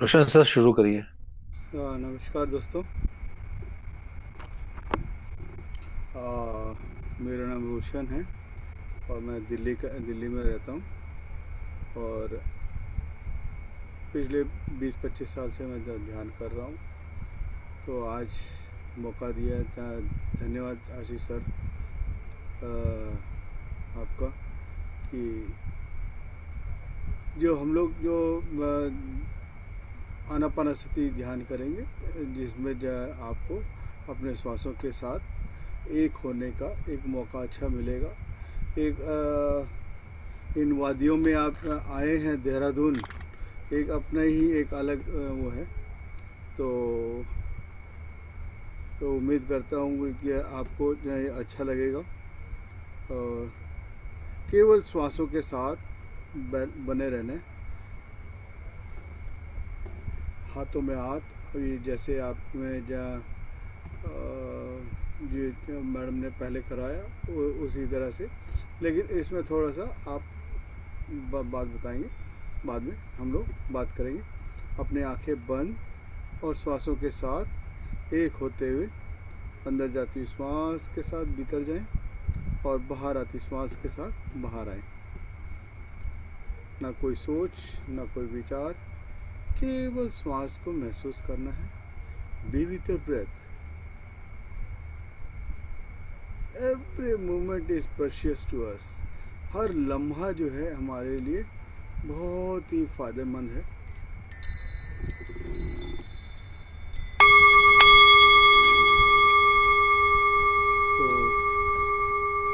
रोशन sir शुरू करिए। नमस्कार दोस्तों। आ, मेरा नाम रोशन है और मैं दिल्ली में रहता हूँ। और पिछले 20-25 साल से मैं ध्यान कर रहा हूँ। तो आज मौका दिया है, धन्यवाद आशीष सर आपका कि जो हम लोग जो आनापानसती ध्यान करेंगे, जिसमें जो आपको अपने श्वासों के साथ एक होने का एक मौका अच्छा मिलेगा। एक इन वादियों में आप आए हैं देहरादून, एक अपना ही एक अलग वो है। तो उम्मीद करता हूँ कि आपको जो है अच्छा लगेगा। केवल श्वासों के साथ बने रहने, हाथों में हाथ। अभी जैसे आप में जहाँ जो मैडम ने पहले कराया उसी तरह से, लेकिन इसमें थोड़ा सा आप बात बताएंगे, बाद में हम लोग बात करेंगे। अपने आंखें बंद और श्वासों के साथ एक होते हुए अंदर जाती श्वास के साथ भीतर जाएं और बाहर आती श्वास के साथ बाहर आएं। ना कोई सोच, ना कोई विचार, केवल श्वास को महसूस करना है। Be with your breath. Every moment is precious to us. हर लम्हा जो है हमारे लिए बहुत ही फायदेमंद है। तो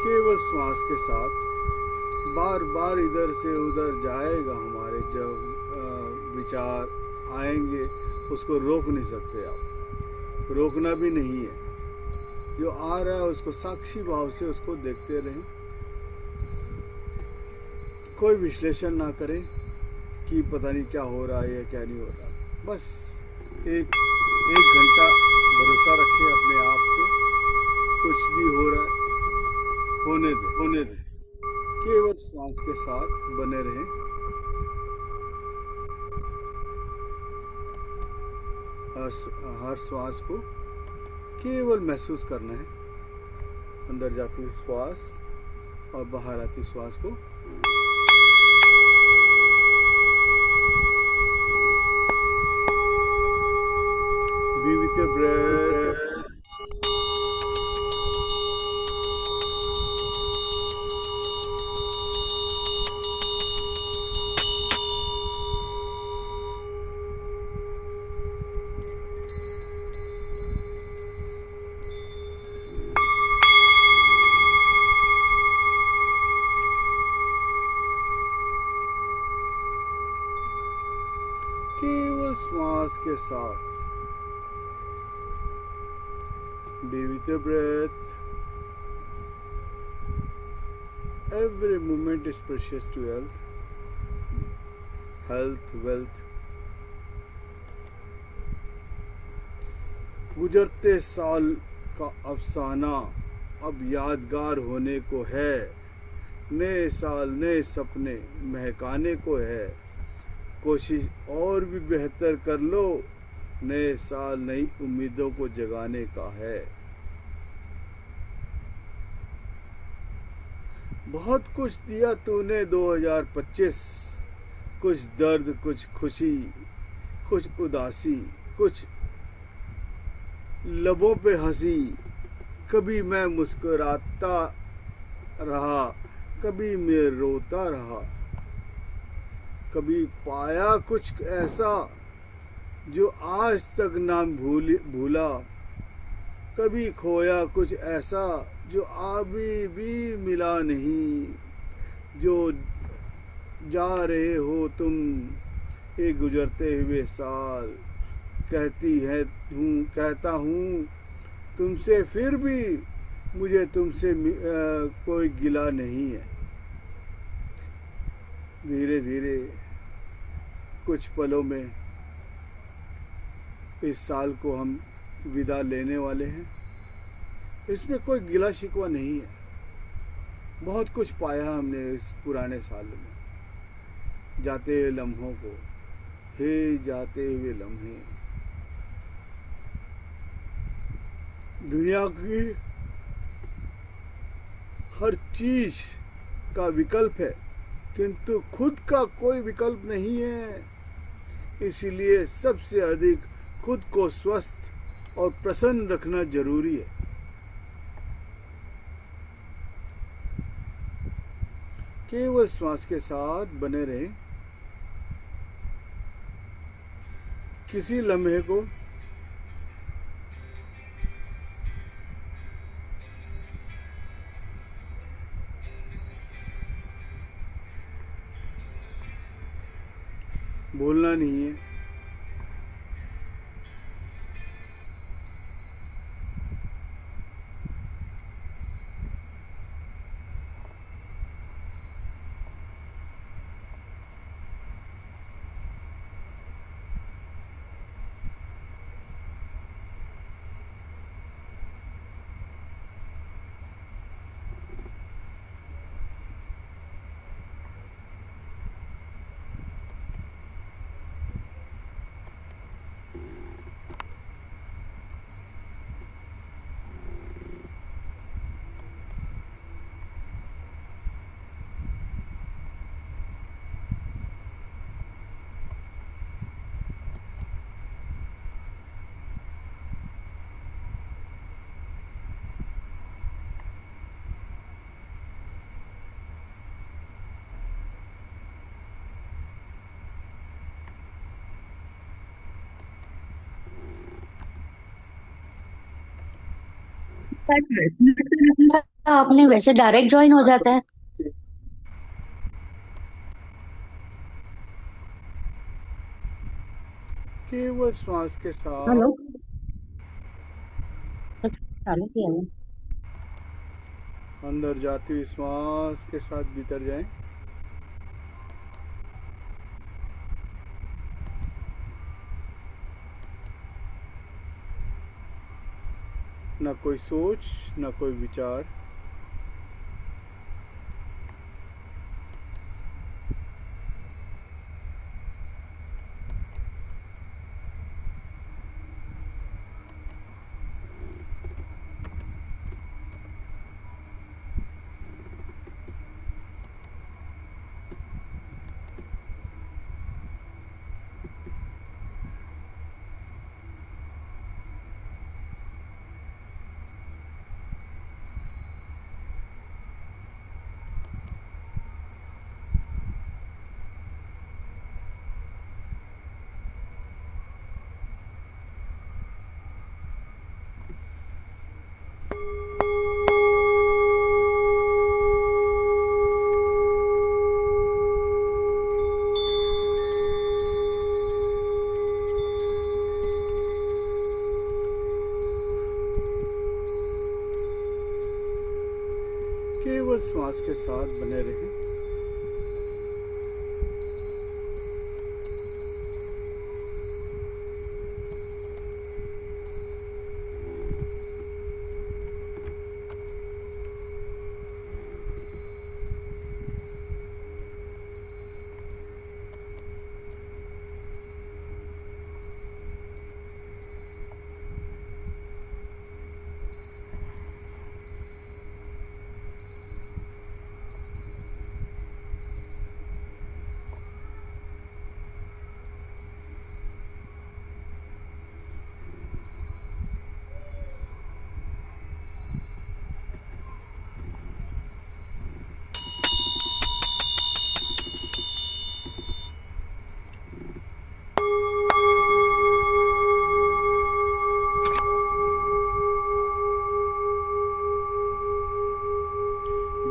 केवल श्वास के साथ बार बार इधर से उधर जाएगा, हमारे जब विचार आएंगे उसको रोक नहीं सकते आप, रोकना भी नहीं है। जो आ रहा है उसको साक्षी भाव से उसको देखते रहें। कोई विश्लेषण ना करें कि पता नहीं क्या हो रहा है या क्या नहीं हो रहा। बस एक एक घंटा भरोसा रखें अपने आप पे। कुछ भी हो रहा है होने दें, होने दे। केवल श्वास के साथ बने रहें। हर श्वास को केवल महसूस करना है। अंदर जाती श्वास और बाहर आती श्वास को। Be with your breath. केवल श्वास के साथ। Be with your breath. Every moment is precious to health, wealth. गुजरते साल का अफसाना अब यादगार होने को है। नए साल नए सपने महकाने को है। कोशिश और भी बेहतर कर लो, नए साल नई उम्मीदों को जगाने का है। बहुत कुछ दिया तूने 2025, कुछ दर्द, कुछ खुशी, कुछ उदासी, कुछ लबों पे हंसी। कभी मैं मुस्कुराता रहा, कभी मैं रोता रहा। कभी पाया कुछ ऐसा जो आज तक ना भूला। कभी खोया कुछ ऐसा जो अभी भी मिला नहीं। जो जा रहे हो तुम ये गुजरते हुए साल, कहती है हूँ कहता हूँ तुमसे, फिर भी मुझे तुमसे कोई गिला नहीं है। धीरे धीरे कुछ पलों में इस साल को हम विदा लेने वाले हैं। इसमें कोई गिला शिकवा नहीं है। बहुत कुछ पाया हमने इस पुराने साल में, जाते हुए लम्हों को हे जाते हुए लम्हे। दुनिया की हर चीज का विकल्प है, किंतु खुद का कोई विकल्प नहीं है। इसीलिए सबसे अधिक खुद को स्वस्थ और प्रसन्न रखना जरूरी है। केवल श्वास के साथ बने रहें। किसी लम्हे को भूलना नहीं है। आपने वैसे डायरेक्ट ज्वाइन हो जाता है। केवल श्वास के साथ हेलो। तो चालू किया है। अंदर जाती हुई श्वास के साथ भीतर जाएं। न कोई सोच, न कोई विचार। केवल श्वास के साथ बने रहें।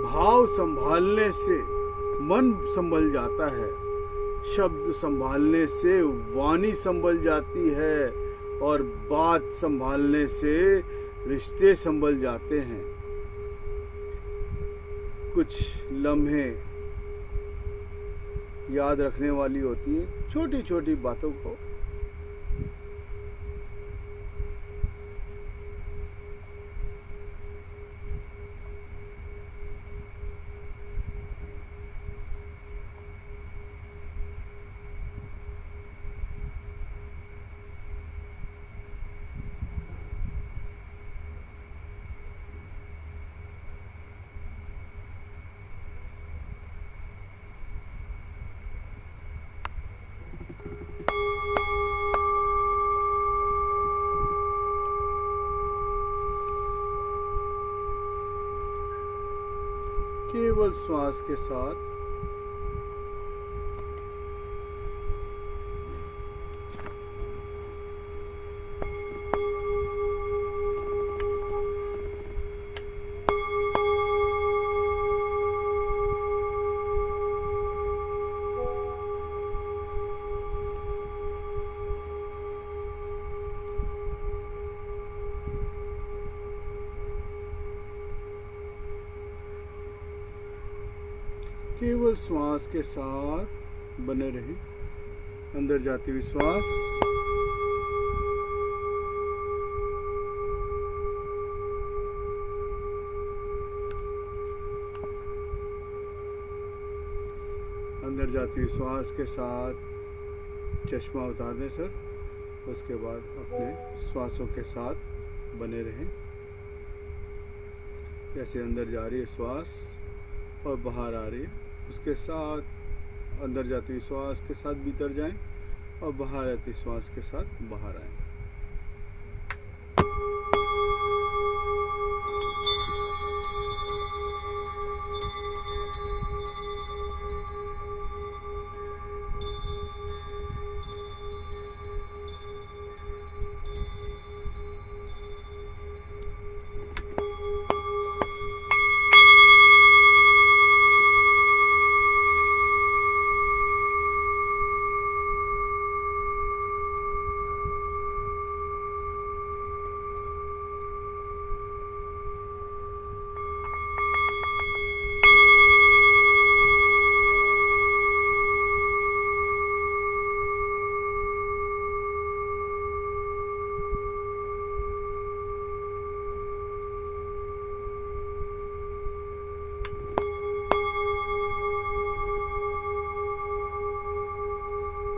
भाव संभालने से मन संभल जाता है। शब्द संभालने से वाणी संभल जाती है और बात संभालने से रिश्ते संभल जाते हैं। कुछ लम्हे याद रखने वाली होती है, छोटी छोटी बातों को। केवल श्वास के साथ केवल श्वास के साथ बने रहें। अंदर जाती हुई श्वास, अंदर जाती हुई श्वास के साथ चश्मा उतार दें सर। उसके बाद अपने श्वासों के साथ बने रहें। जैसे अंदर जा रही है श्वास और बाहर आ रही है, उसके साथ अंदर जाती हुई श्वास के साथ भीतर जाएं और बाहर आती श्वास के साथ बाहर आएं।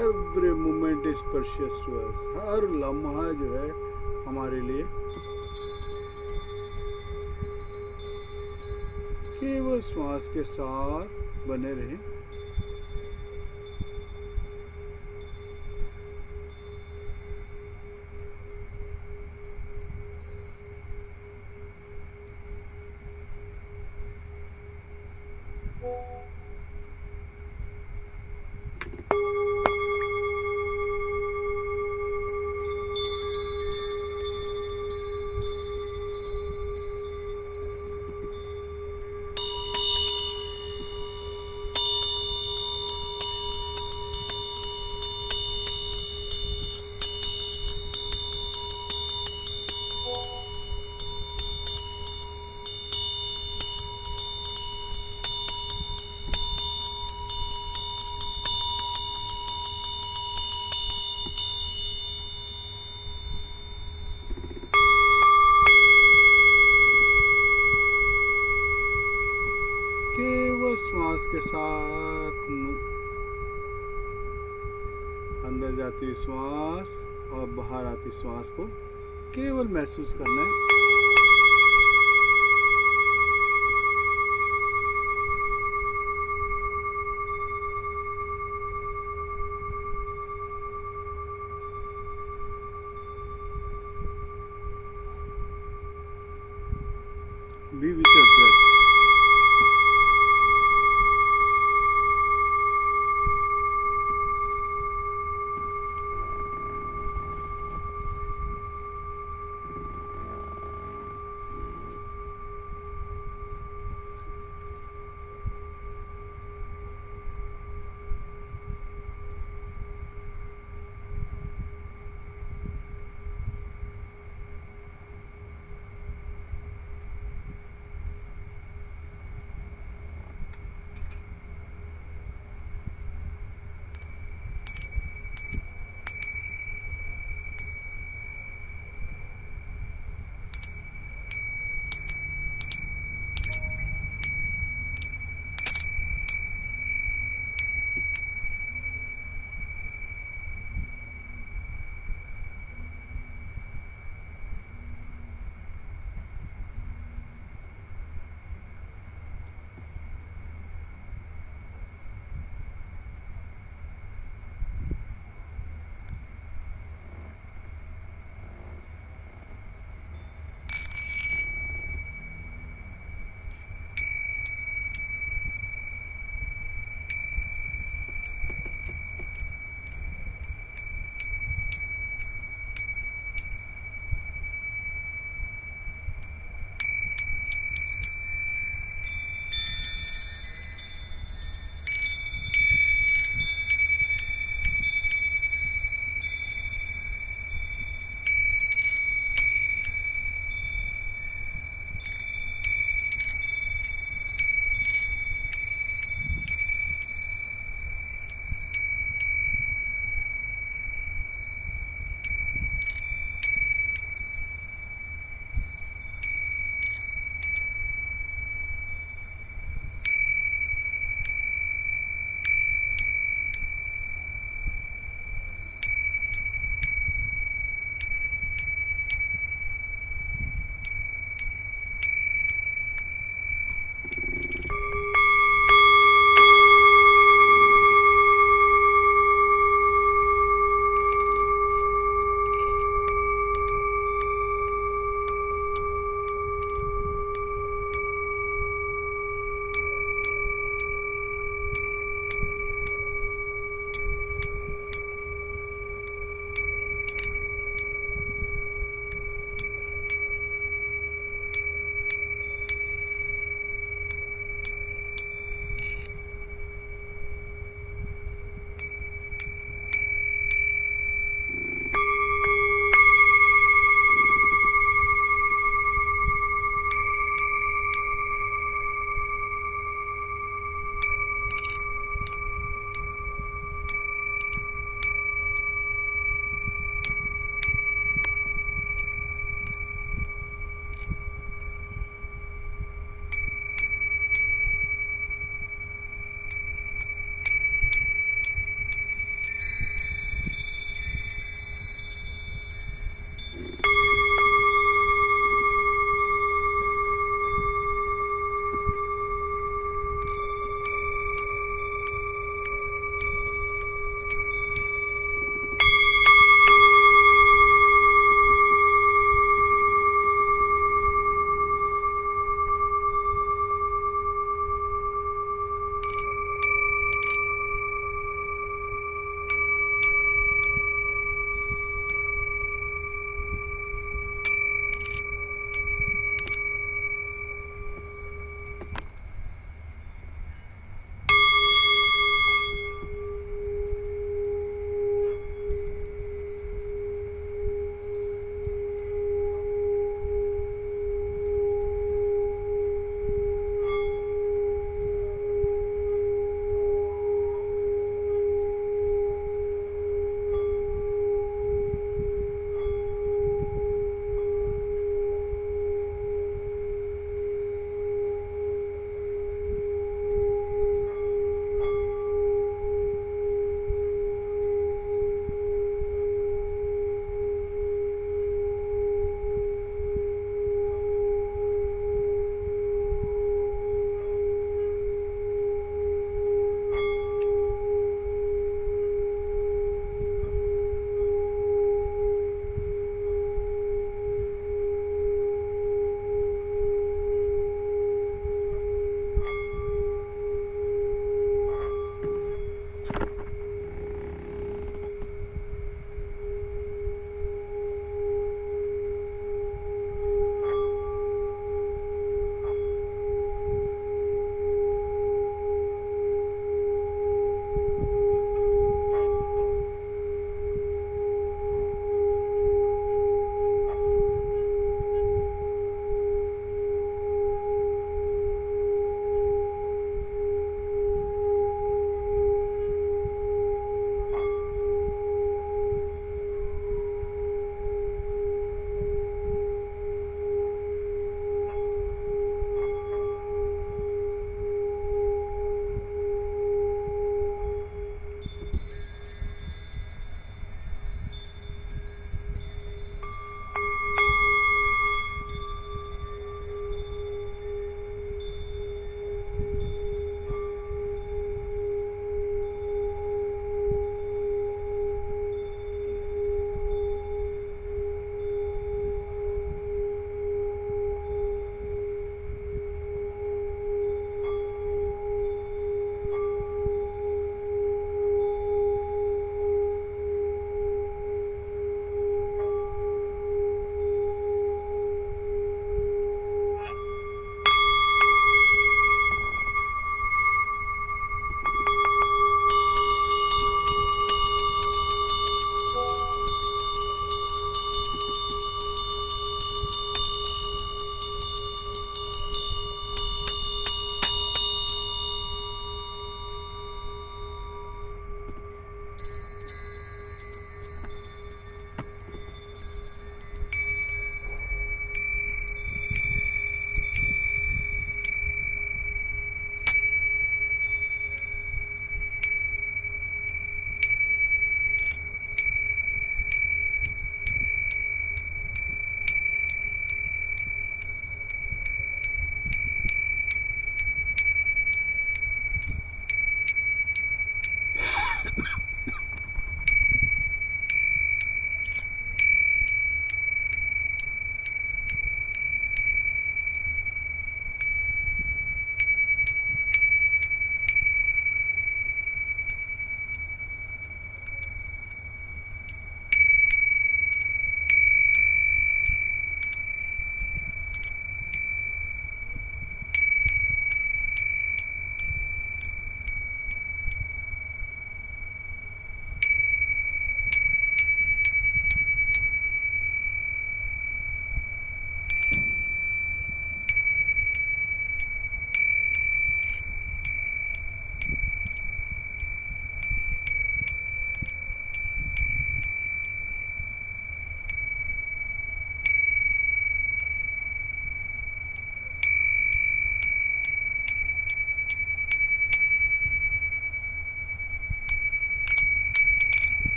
Every moment is precious to us. हर लम्हा जो है हमारे लिए केवल श्वास के साथ बने रहें। केवल श्वास के साथ अंदर जाती श्वास और बाहर आती श्वास को केवल महसूस करना है। Be with your breath.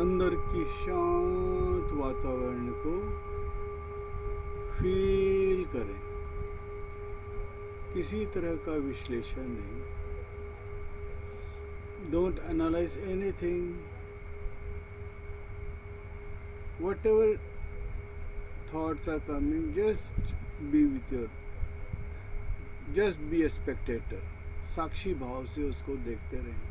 अंदर की शांत वातावरण को फील करें, किसी तरह का विश्लेषण नहीं। Don't analyse anything, whatever thoughts are coming, just be with your, just be a spectator, साक्षी भाव से उसको देखते रहें।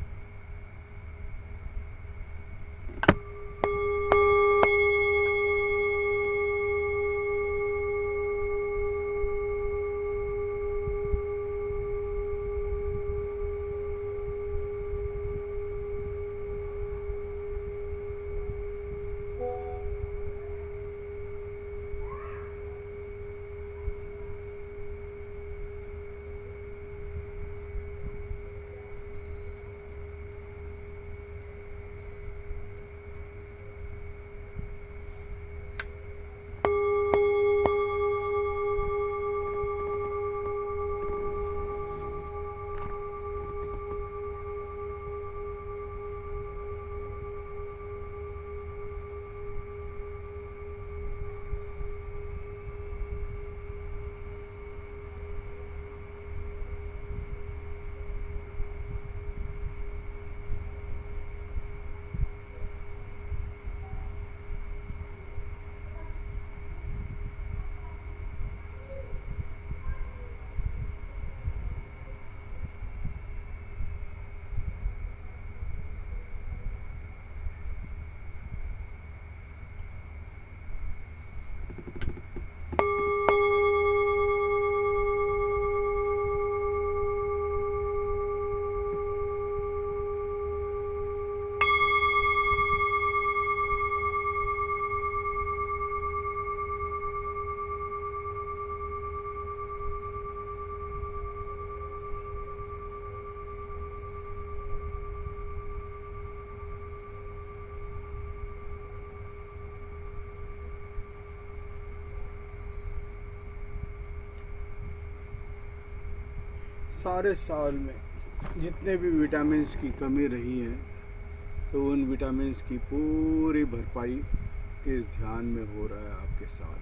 सारे साल में जितने भी विटामिन्स की कमी रही है, तो उन विटामिन्स की पूरी भरपाई इस ध्यान में हो रहा है आपके साथ।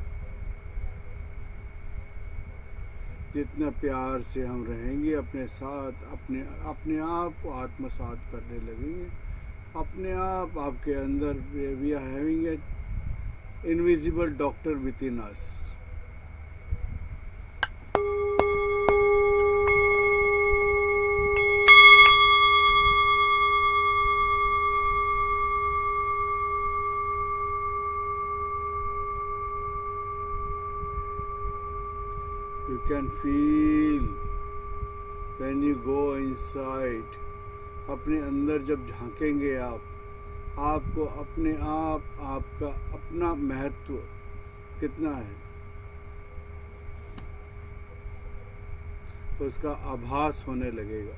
जितना प्यार से हम रहेंगे अपने साथ, अपने आप को आत्मसात करने लगेंगे, अपने आप आपके अंदर we are having a invisible doctor within us. You can feel when you go inside. अपने अंदर जब झांकेंगे आपको अपने आप आपका अपना महत्व कितना है उसका आभास होने लगेगा।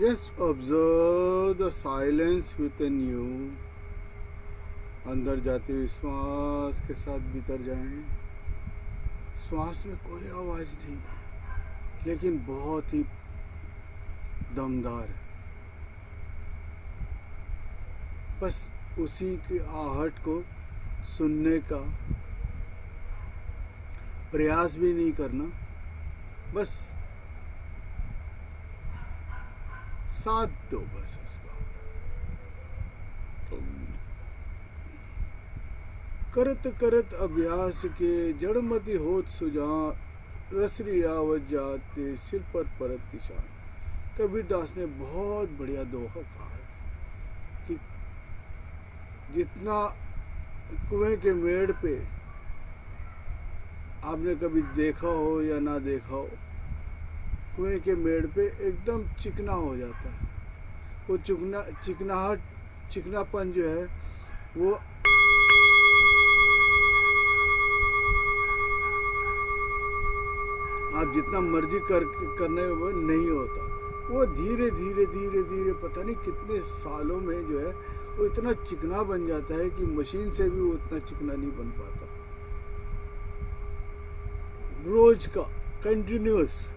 Just observe the silence with in you. अंदर जाते हुए श्वास के साथ भीतर जाएं। श्वास में कोई आवाज नहीं है, लेकिन बहुत ही दमदार है। बस उसी की आहट को सुनने का प्रयास भी नहीं करना, बस साथ दो बस उसका। करत करत अभ्यास के जड़मति होत सुजान, रसरी आवत जाते सिर पर परत निशान। कबीर दास ने बहुत बढ़िया दोहा कहा है कि जितना कुएं के मेड़ पे आपने कभी देखा हो या ना देखा हो, कुएं के मेड़ पे एकदम चिकना हो जाता है। वो चिकनापन जो है वो आप जितना मर्जी करने वो नहीं होता। वो धीरे धीरे धीरे धीरे पता नहीं कितने सालों में जो है वो इतना चिकना बन जाता है कि मशीन से भी वो उतना चिकना नहीं बन पाता। रोज का कंटिन्यूअस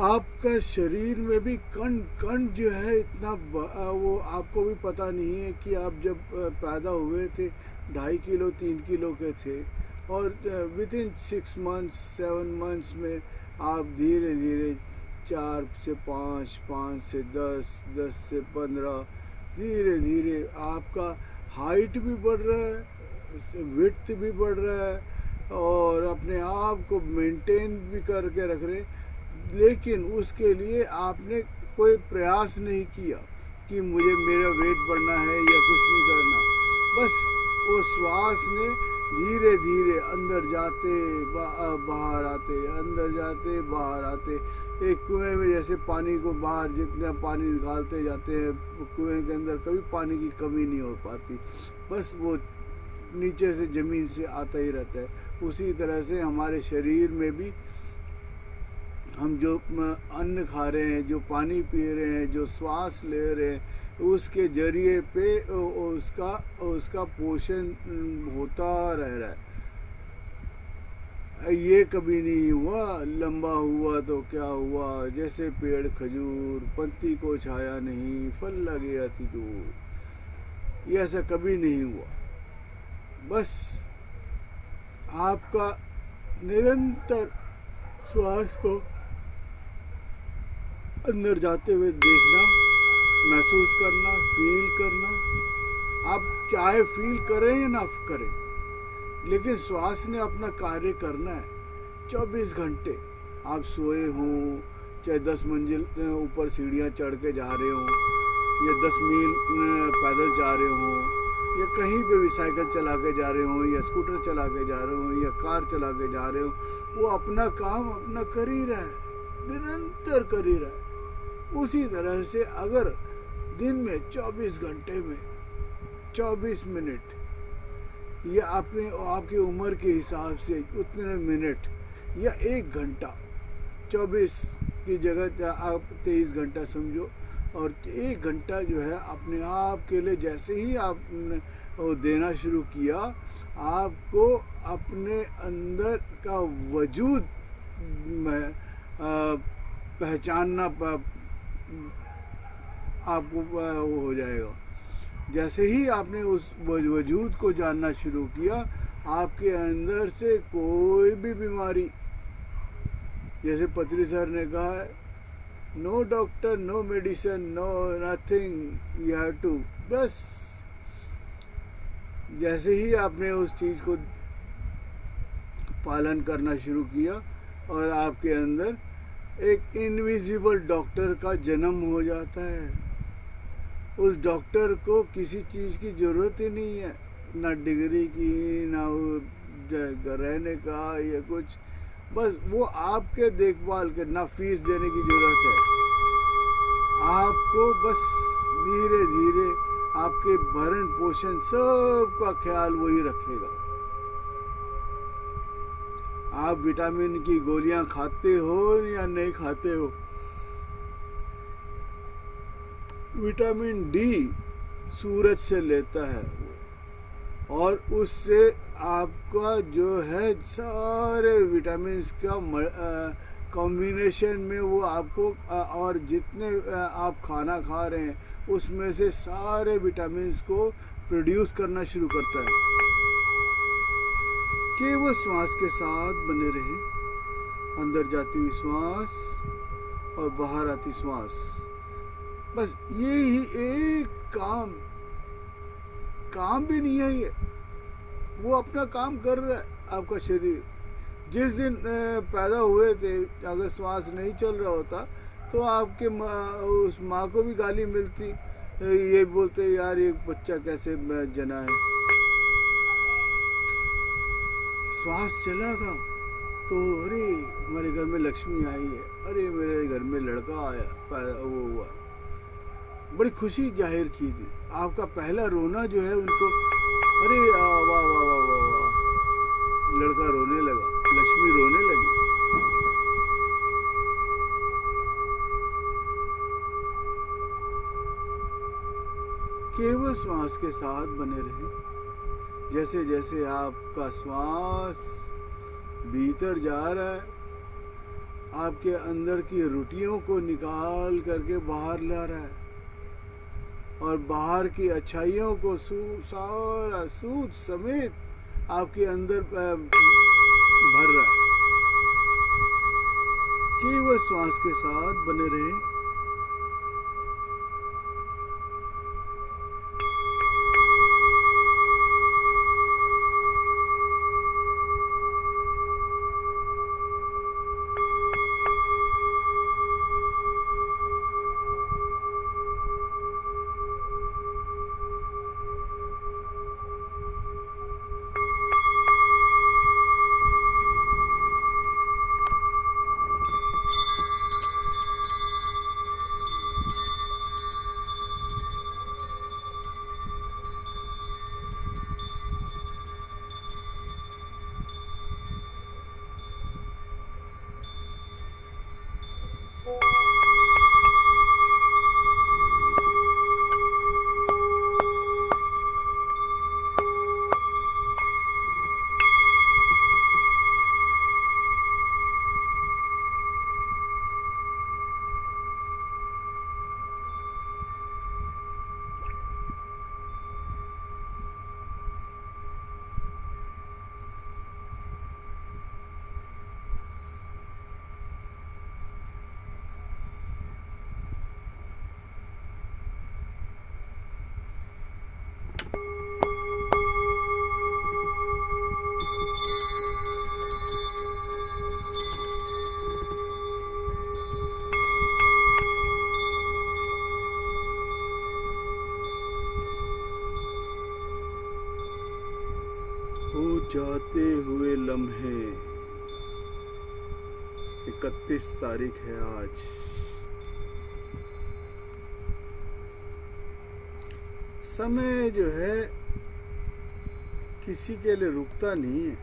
आपका शरीर में भी कण कण जो है इतना वो आपको भी पता नहीं है कि आप जब पैदा हुए थे 2.5 किलो 3 किलो के थे, और विद इन 6 मंथ्स 7 मंथ्स में आप धीरे धीरे 4 से 5, 5 से 10, 10 से 15, धीरे धीरे आपका हाइट भी बढ़ रहा है, विड्थ भी बढ़ रहा है, और अपने आप को मेंटेन भी करके रख रहे। लेकिन उसके लिए आपने कोई प्रयास नहीं किया कि मुझे मेरा वेट बढ़ना है या कुछ नहीं करना। बस वो श्वास ने धीरे धीरे अंदर जाते बाहर आते, अंदर जाते बाहर आते। एक कुएं में जैसे पानी को बाहर जितना पानी निकालते जाते हैं, कुएं के अंदर कभी पानी की कमी नहीं हो पाती, बस वो नीचे से ज़मीन से आता ही रहता है। उसी तरह से हमारे शरीर में भी हम जो अन्न खा रहे हैं, जो पानी पी रहे हैं, जो श्वास ले रहे हैं, उसके जरिए पे उसका पोषण होता रह रहा है। ये कभी नहीं हुआ लंबा हुआ तो क्या हुआ, जैसे पेड़ खजूर पत्ती को छाया नहीं, फल लगे अति दूर। ये ऐसा कभी नहीं हुआ। बस आपका निरंतर श्वास को अंदर जाते हुए देखना, महसूस करना, फील करना। आप चाहे फील करें या ना करें, लेकिन श्वास ने अपना कार्य करना है। 24 घंटे आप सोए हों, चाहे 10 मंजिल ऊपर सीढ़ियाँ चढ़ के जा रहे हों, या 10 मील पैदल जा रहे हों, या कहीं पे भी साइकिल चला के जा रहे हों, या स्कूटर चला के जा रहे हों, या कार चला के जा रहे हों, वो अपना काम अपना कर ही रहा है, निरंतर कर ही रहा है। उसी तरह से अगर दिन में 24 घंटे में 24 मिनट या आपकी उम्र के हिसाब से उतने मिनट या 1 घंटा, 24 की जगह आप 23 घंटा समझो, और 1 घंटा जो है अपने आप के लिए जैसे ही आपने वो देना शुरू किया, आपको अपने अंदर का वजूद में पहचानना आपको वो हो जाएगा। जैसे ही आपने उस वजूद को जानना शुरू किया, आपके अंदर से कोई भी बीमारी, जैसे पत्री सर ने कहा है, no doctor, no medicine, no nothing, you have to. बस जैसे ही आपने उस चीज़ को पालन करना शुरू किया, और आपके अंदर एक इनविजिबल डॉक्टर का जन्म हो जाता है। उस डॉक्टर को किसी चीज़ की ज़रूरत ही नहीं है, ना डिग्री की, ना रहने का या कुछ। बस वो आपके देखभाल के, ना फीस देने की ज़रूरत है। आपको बस धीरे धीरे आपके भरण पोषण सब का ख्याल वही रखेगा। आप विटामिन की गोलियां खाते हो या नहीं खाते हो, विटामिन डी सूरज से लेता है और उससे आपका जो है सारे विटामिन का कॉम्बिनेशन में वो आपको और जितने आप खाना खा रहे हैं उसमें से सारे विटामिन को प्रोड्यूस करना शुरू करता है। केवल श्वास के साथ बने रहे, अंदर जाती हुई श्वास और बाहर आती श्वास, बस ये ही एक काम भी नहीं है, ये वो अपना काम कर रहा है। आपका शरीर जिस दिन पैदा हुए थे अगर श्वास नहीं चल रहा होता तो आपके उस माँ को भी गाली मिलती, ये बोलते यार ये बच्चा कैसे जना है। श्वास चला था तो अरे हमारे घर में लक्ष्मी आई है, अरे मेरे घर में लड़का आया, वो हुआ, बड़ी खुशी जाहिर की थी। आपका पहला रोना जो है उनको, अरे वाह वाह वाह वाह वाह, लड़का रोने लगा, लक्ष्मी रोने लगी। केवल श्वास के साथ बने रहे। जैसे जैसे आपका श्वास भीतर जा रहा है, आपके अंदर की रुटियों को निकाल करके बाहर ला रहा है और बाहर की अच्छाइयों को सारा सूझ समेत आपके अंदर भर रहा है। केवल श्वास के साथ बने रहे। हो जाते हुए लम्हे, 31 तारीख है आज। समय जो है किसी के लिए रुकता नहीं है।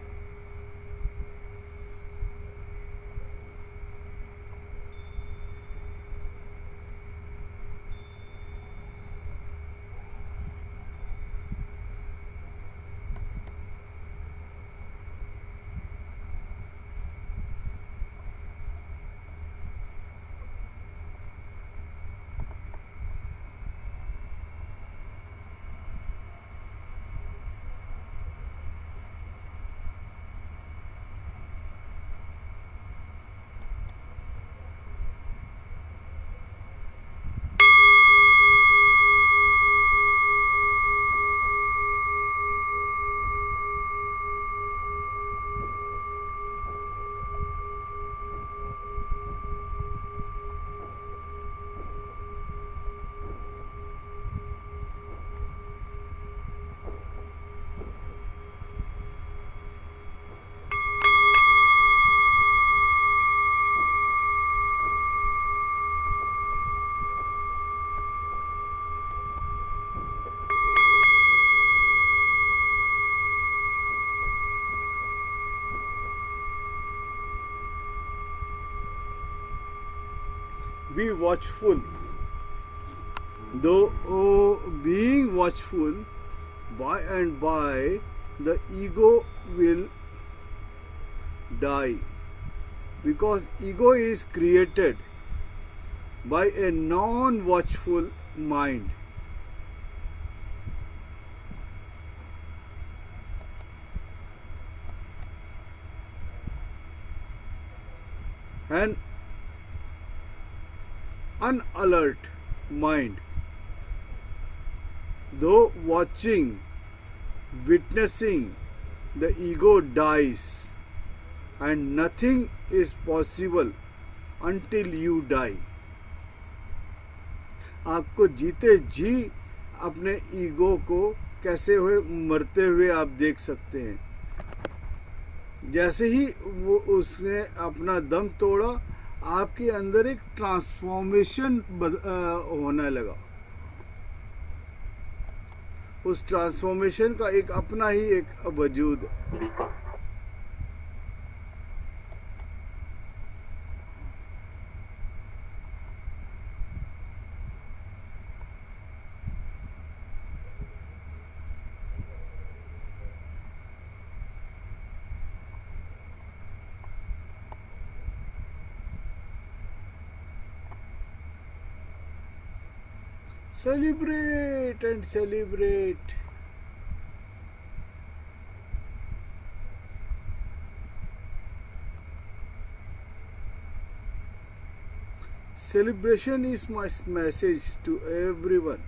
Be watchful. Though being watchful, by and by the ego will die, because ego is created by a non-watchful mind. An unalert mind, though watching, witnessing, the ego dies, and nothing is possible until you die. आपको जीते जी अपने ego को कैसे हुए मरते हुए आप देख सकते हैं। जैसे ही वो उसने अपना दम तोड़ा, आपके अंदर एक ट्रांसफॉर्मेशन होने लगा। उस ट्रांसफॉर्मेशन का एक अपना ही एक वजूद है। Celebrate and celebrate. Celebration is my message to everyone.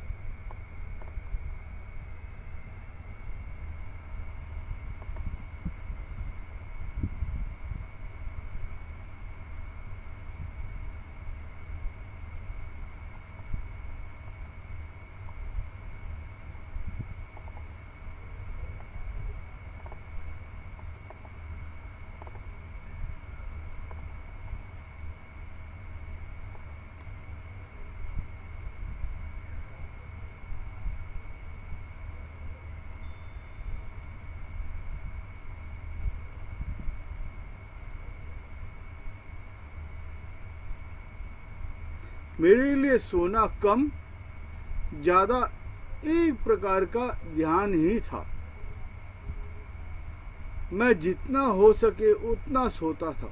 मेरे लिए सोना कम ज्यादा एक प्रकार का ध्यान ही था। मैं जितना हो सके उतना सोता था।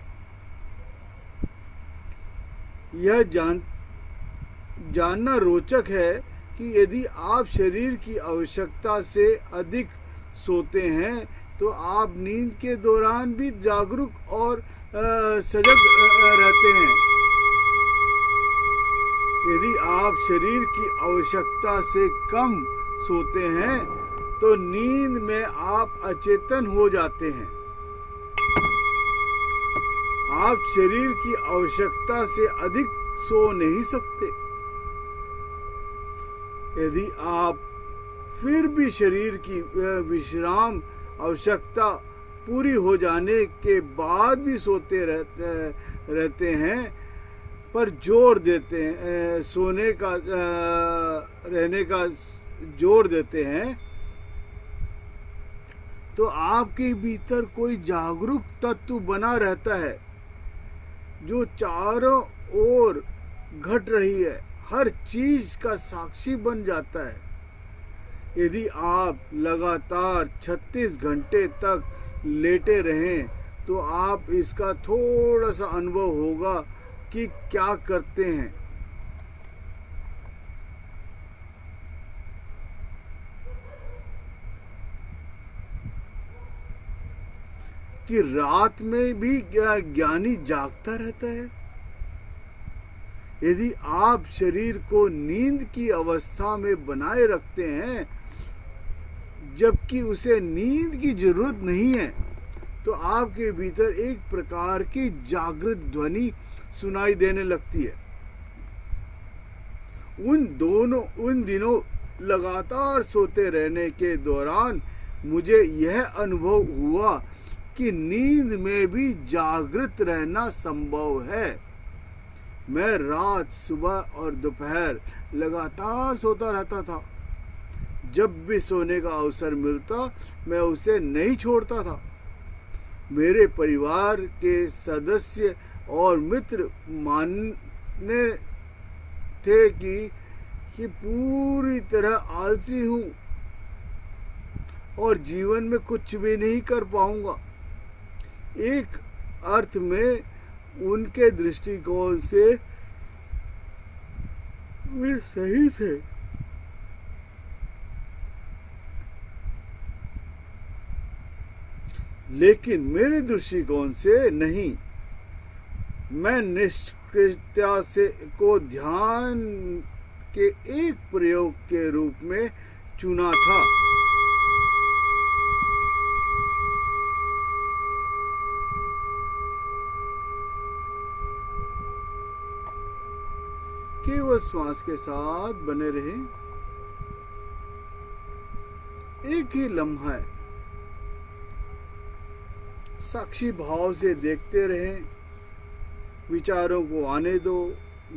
यह जानना रोचक है कि यदि आप शरीर की आवश्यकता से अधिक सोते हैं तो आप नींद के दौरान भी जागरूक और सजग रहते हैं। यदि आप शरीर की आवश्यकता से कम सोते हैं तो नींद में आप अचेतन हो जाते हैं। आप शरीर की आवश्यकता से अधिक सो नहीं सकते। यदि आप फिर भी शरीर की विश्राम आवश्यकता पूरी हो जाने के बाद भी सोते रहते हैं पर जोर देते हैं, सोने का रहने का जोर देते हैं, तो आपके भीतर कोई जागरूक तत्व बना रहता है जो चारों ओर घट रही है, हर चीज का साक्षी बन जाता है। यदि आप लगातार 36 घंटे तक लेटे रहें तो आप इसका थोड़ा सा अनुभव होगा कि क्या करते हैं। कि रात में भी ज्ञानी जागता रहता है। यदि आप शरीर को नींद की अवस्था में बनाए रखते हैं जबकि उसे नींद की जरूरत नहीं है, तो आपके भीतर एक प्रकार की जागृत ध्वनि सुनाई देने लगती है। उन दिनों लगातार सोते रहने के दौरान मुझे यह अनुभव हुआ कि नींद में भी जागृत रहना संभव है। मैं रात, सुबह और दोपहर लगातार सोता रहता था। जब भी सोने का अवसर मिलता मैं उसे नहीं छोड़ता था। मेरे परिवार के सदस्य और मित्र मानने थे कि कि पूरी तरह आलसी हूं और जीवन में कुछ भी नहीं कर पाऊंगा। एक अर्थ में उनके दृष्टिकोण से वे सही थे, लेकिन मेरे दृष्टिकोण से नहीं। मैं निष्क्रियता से को ध्यान के एक प्रयोग के रूप में चुना था। केवल श्वास के साथ बने रहें, एक ही लम्हा है, साक्षी भाव से देखते रहें। विचारों को आने दो,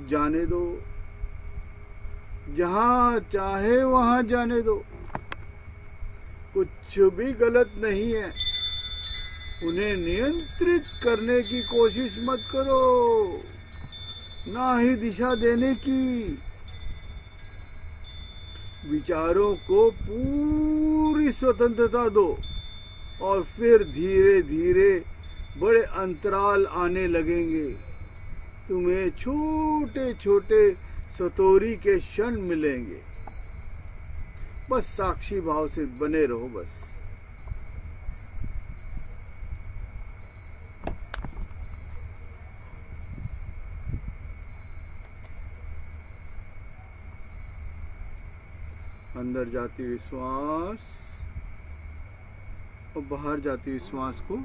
जाने दो, जहां चाहे वहां जाने दो। कुछ भी गलत नहीं है, उन्हें नियंत्रित करने की कोशिश मत करो, ना ही दिशा देने की। विचारों को पूरी स्वतंत्रता दो और फिर धीरे धीरे बड़े अंतराल आने लगेंगे। तुम्हें छोटे छोटे सतोरी के क्षण मिलेंगे। बस साक्षी भाव से बने रहो। बस अंदर जाती हुई श्वास और बाहर जाती हुई श्वास को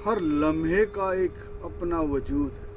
हर लम्हे का एक अपना वजूद है।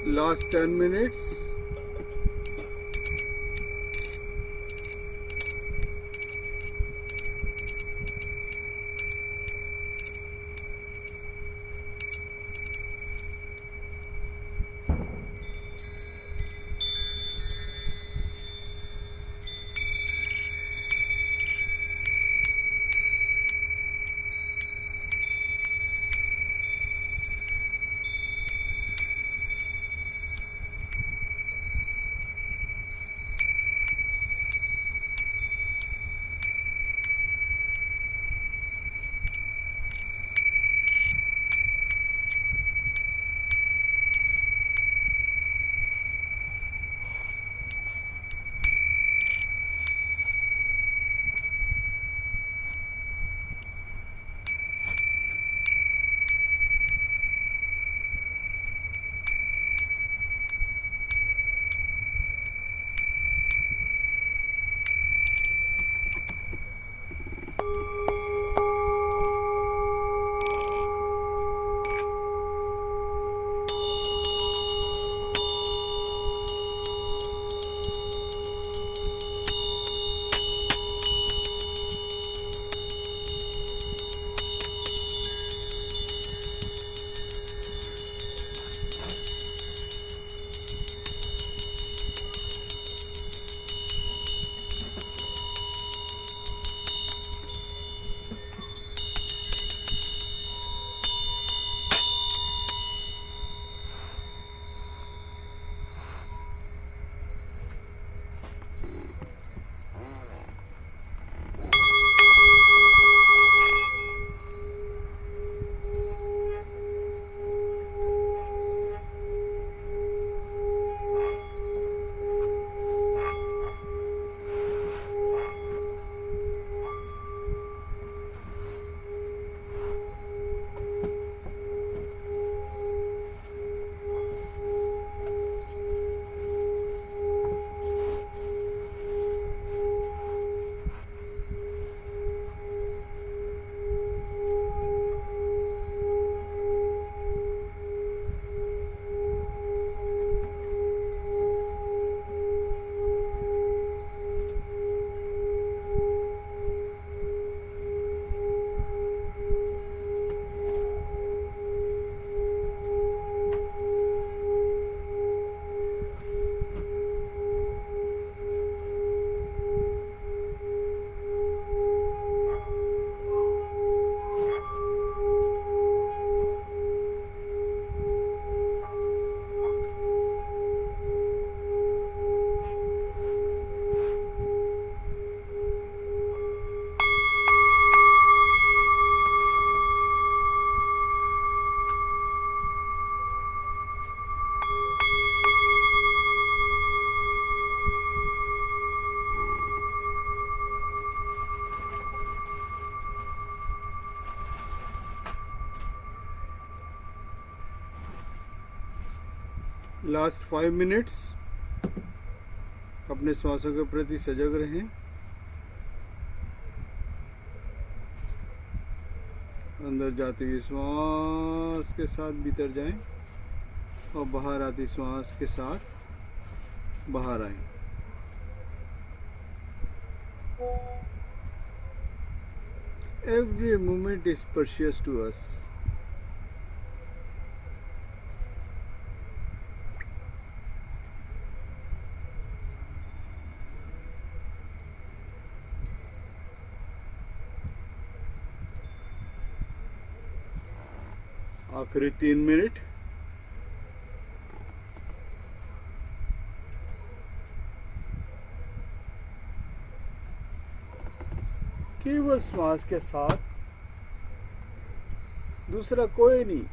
Last 10 minutes. लास्ट 5 मिनट्स अपने श्वासों के प्रति सजग रहें। अंदर जाती हुई श्वास के साथ भीतर जाएं और बाहर आती श्वास के साथ बाहर आएं। Every moment is precious to us. आखिरी 3 मिनट। केवल श्वास के साथ, दूसरा कोई नहीं।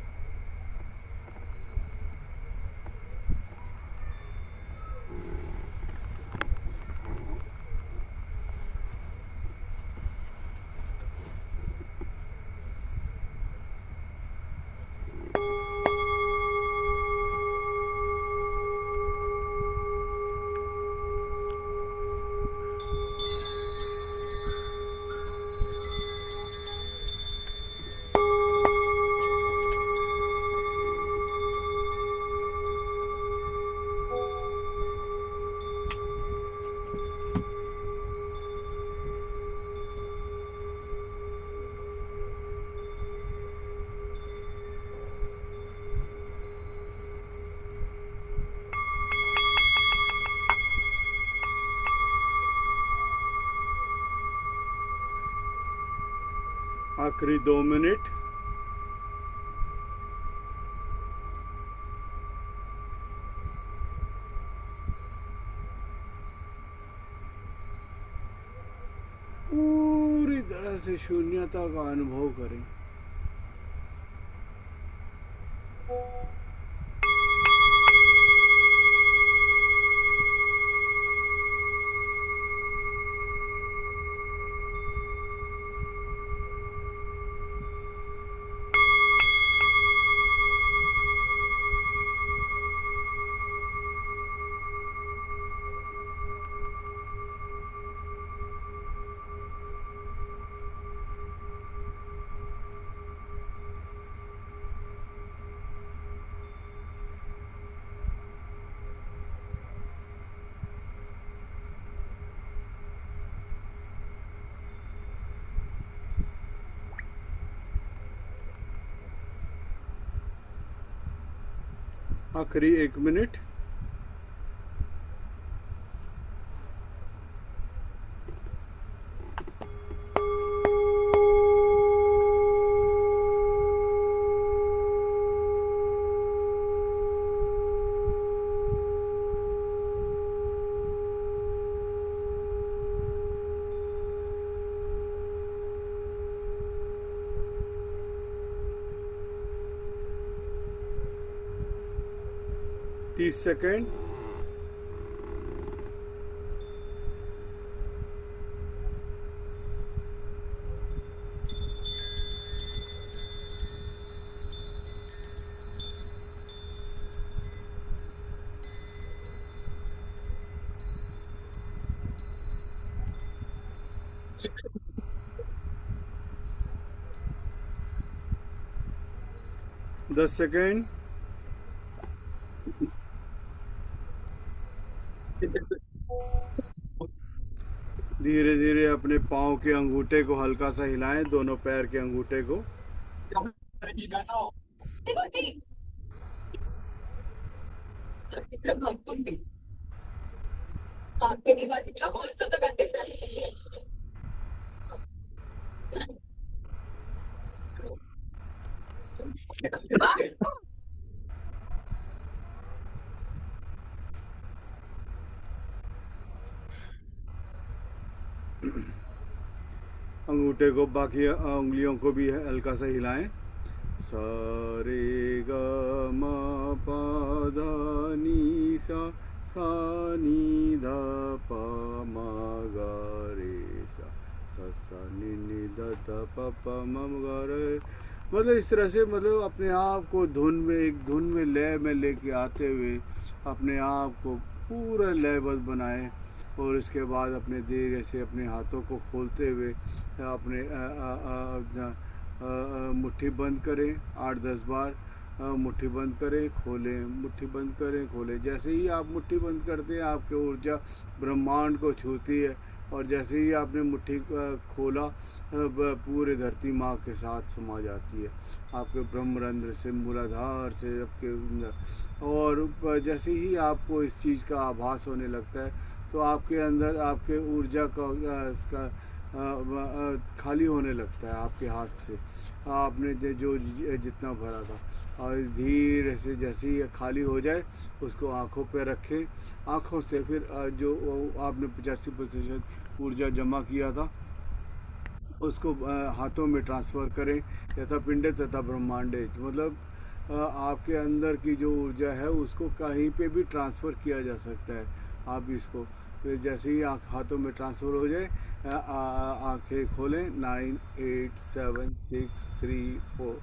आखिरी 2 मिनट। पूरी तरह से शून्यता का अनुभव करें। आखिरी 1 मिनट। तीस सेकेंड। दस सेकेंड। धीरे धीरे अपने पाँव के अंगूठे को हल्का सा हिलाएं, दोनों पैर के अंगूठे को। अंगूठे को, बाकी उंगलियों को भी हल्का सा हिलाएं। सा रे ग म प ध नि सा, सा नि ध प म ग रे सा, सा सा नि नि ध ध प प म ग रे। मतलब इस तरह से, मतलब अपने आप को धुन में, एक धुन में, लय में लेके आते हुए अपने आप को पूरा लयबद्ध बनाएं। और इसके बाद अपने धीरे से अपने हाथों को खोलते हुए अपने मुट्ठी बंद करें 8-10 बार। मुट्ठी बंद करें, खोलें, मुट्ठी बंद करें, खोलें। जैसे ही आप मुट्ठी बंद करते हैं, आपकी ऊर्जा ब्रह्मांड को छूती है। और जैसे ही आपने मुट्ठी खोला, पूरे धरती माँ के साथ समा जाती है, आपके ब्रह्मरंध्र से, मूलाधार से, आपके। और जैसे ही आपको इस चीज़ का आभास होने लगता है, तो आपके अंदर आपके ऊर्जा का इसका खाली होने लगता है आपके हाथ से। आपने जो जितना भरा था, और धीरे से जैसे ही खाली हो जाए, उसको आँखों पे रखें। आँखों से फिर जो आपने 85% ऊर्जा जमा किया था, उसको हाथों में ट्रांसफ़र करें। यथा पिंडे तथा ब्रह्मांडे, मतलब आपके अंदर की जो ऊर्जा है उसको कहीं पे भी ट्रांसफ़र किया जा सकता है। आप इसको फिर जैसे ही आँख हाथों में ट्रांसफ़र हो जाए, आंखें खोलें। 9 8 7 6 3 4